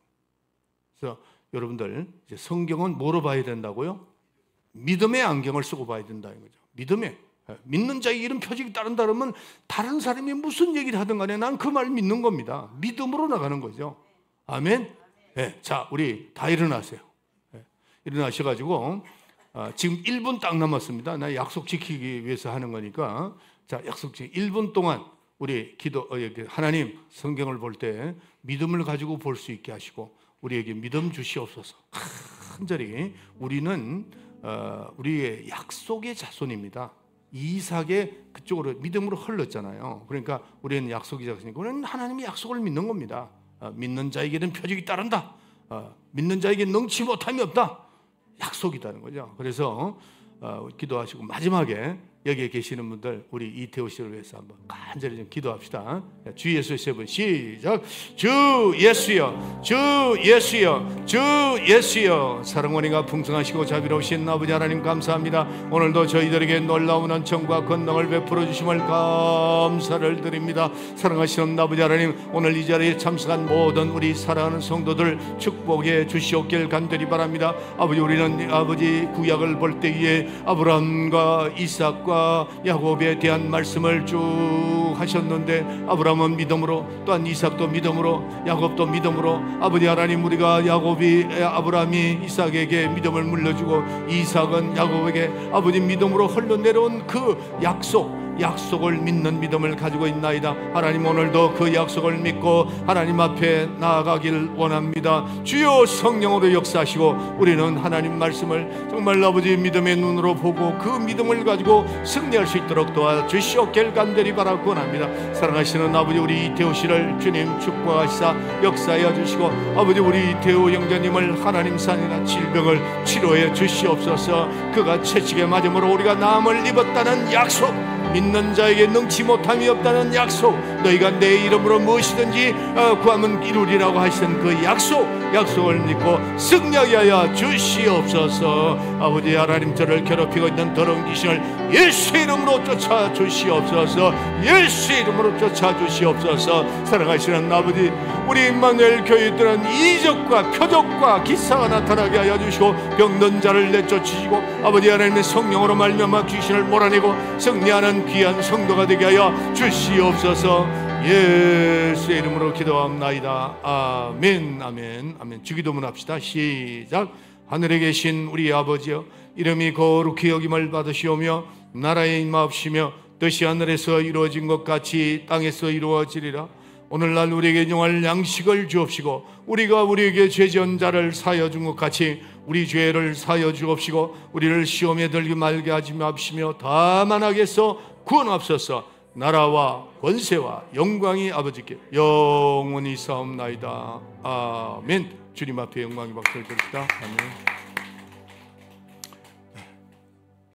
그래서 여러분들 이제 성경은 뭐로 봐야 된다고요? 믿음의 안경을 쓰고 봐야 된다는 거죠. 믿는 자의 이런 표적이 따른다 그러면 다른 사람이 무슨 얘기를 하든 간에 난 그 말 믿는 겁니다. 믿음으로 나가는 거죠. 아멘. 자, 우리 다 일어나세요. 일어나셔가지고 지금 1분 딱 남았습니다. 나 약속 지키기 위해서 하는 거니까. 자, 약속 지키 1분 동안 우리 하나님 성경을 볼 때 믿음을 가지고 볼 수 있게 하시고 우리에게 믿음 주시옵소서. 간절히 우리는 우리의 약속의 자손입니다. 이삭의 그쪽으로 믿음으로 흘렀잖아요. 그러니까 우리는 약속이 작으니까 우리는 하나님의 약속을 믿는 겁니다. 믿는 자에게는 표적이 따른다. 믿는 자에게 능치 못함이 없다. 약속이라는 거죠. 그래서 기도하시고 마지막에 여기에 계시는 분들 우리 이태호 씨를 위해서 한번 간절히 좀 기도합시다. 주 예수 세 번 시작. 주 예수여, 주 예수여, 주 예수여. 사랑원이가 풍성하시고 자비로우신 아버지 하나님 감사합니다. 오늘도 저희들에게 놀라운 은총과 권능을 베풀어 주심을 감사를 드립니다. 사랑하시는 아버지 하나님, 오늘 이 자리에 참석한 모든 우리 사랑하는 성도들 축복해 주시옵길 간절히 바랍니다. 아버지, 우리는 아버지 구약을 볼 때에 아브라함과 이삭과 야곱에 대한 말씀을 쭉 하셨는데, 아브라함은 믿음으로, 또한 이삭도 믿음으로, 야곱도 믿음으로, 아버지 하나님, 우리가 아브라함이 이삭에게 믿음을 물려주고 이삭은 야곱에게 아버지 믿음으로 흘러내려온 그 약속을 믿는 믿음을 가지고 있나이다. 하나님, 오늘도 그 약속을 믿고 하나님 앞에 나아가길 원합니다. 주여 성령으로 역사하시고 우리는 하나님 말씀을 정말 아버지 믿음의 눈으로 보고 그 믿음을 가지고 승리할 수 있도록 도와주시옵길 간절히 바라고 원합니다. 사랑하시는 아버지, 우리 이태호 씨를 주님 축복하시사 역사하여 주시고, 아버지 우리 이태호 형제님을 하나님 산이나 질병을 치료해 주시옵소서. 그가 채찍에 맞음으로 우리가 나음을 입었다는 약속, 믿는 자에게 능치 못함이 없다는 약속, 너희가 내 이름으로 무엇이든지 구하면 이루리라고 하신 그 약속을 믿고 승리하게 하여 주시옵소서. 아버지 하나님, 저를 괴롭히고 있는 더러운 귀신을 예수 이름으로 쫓아 주시옵소서. 예수 이름으로 쫓아 주시옵소서. 사랑하시는 아버지, 우리 임마누엘 교회들은 이적과 표적과 기사가 나타나게 하여 주시고 병든 자를 내쫓으시고 아버지 하나님의 성령으로 말미암아 귀신을 몰아내고 승리하는 귀한 성도가 되게 하여 주시옵소서. 예수의 이름으로 기도합나이다. 아멘, 아멘, 아멘. 주기도문 합시다. 시작. 하늘에 계신 우리 아버지여, 이름이 거룩히 여김을 받으시오며 나라에 임하옵시며 뜻이 하늘에서 이루어진 것 같이 땅에서 이루어지리라. 오늘날 우리에게 용할 양식을 주옵시고 우리가 우리에게 죄지은 자를 사하여 준 것 같이 우리 죄를 사하여 주옵시고 우리를 시험에 들게 말게 하지 마옵시며 다만 악에서 구원하옵소서. 나라와 권세와 영광이 아버지께 영원히 사옵나이다. 아멘. 주님 앞에 영광의 박수를 드립니다. 아멘.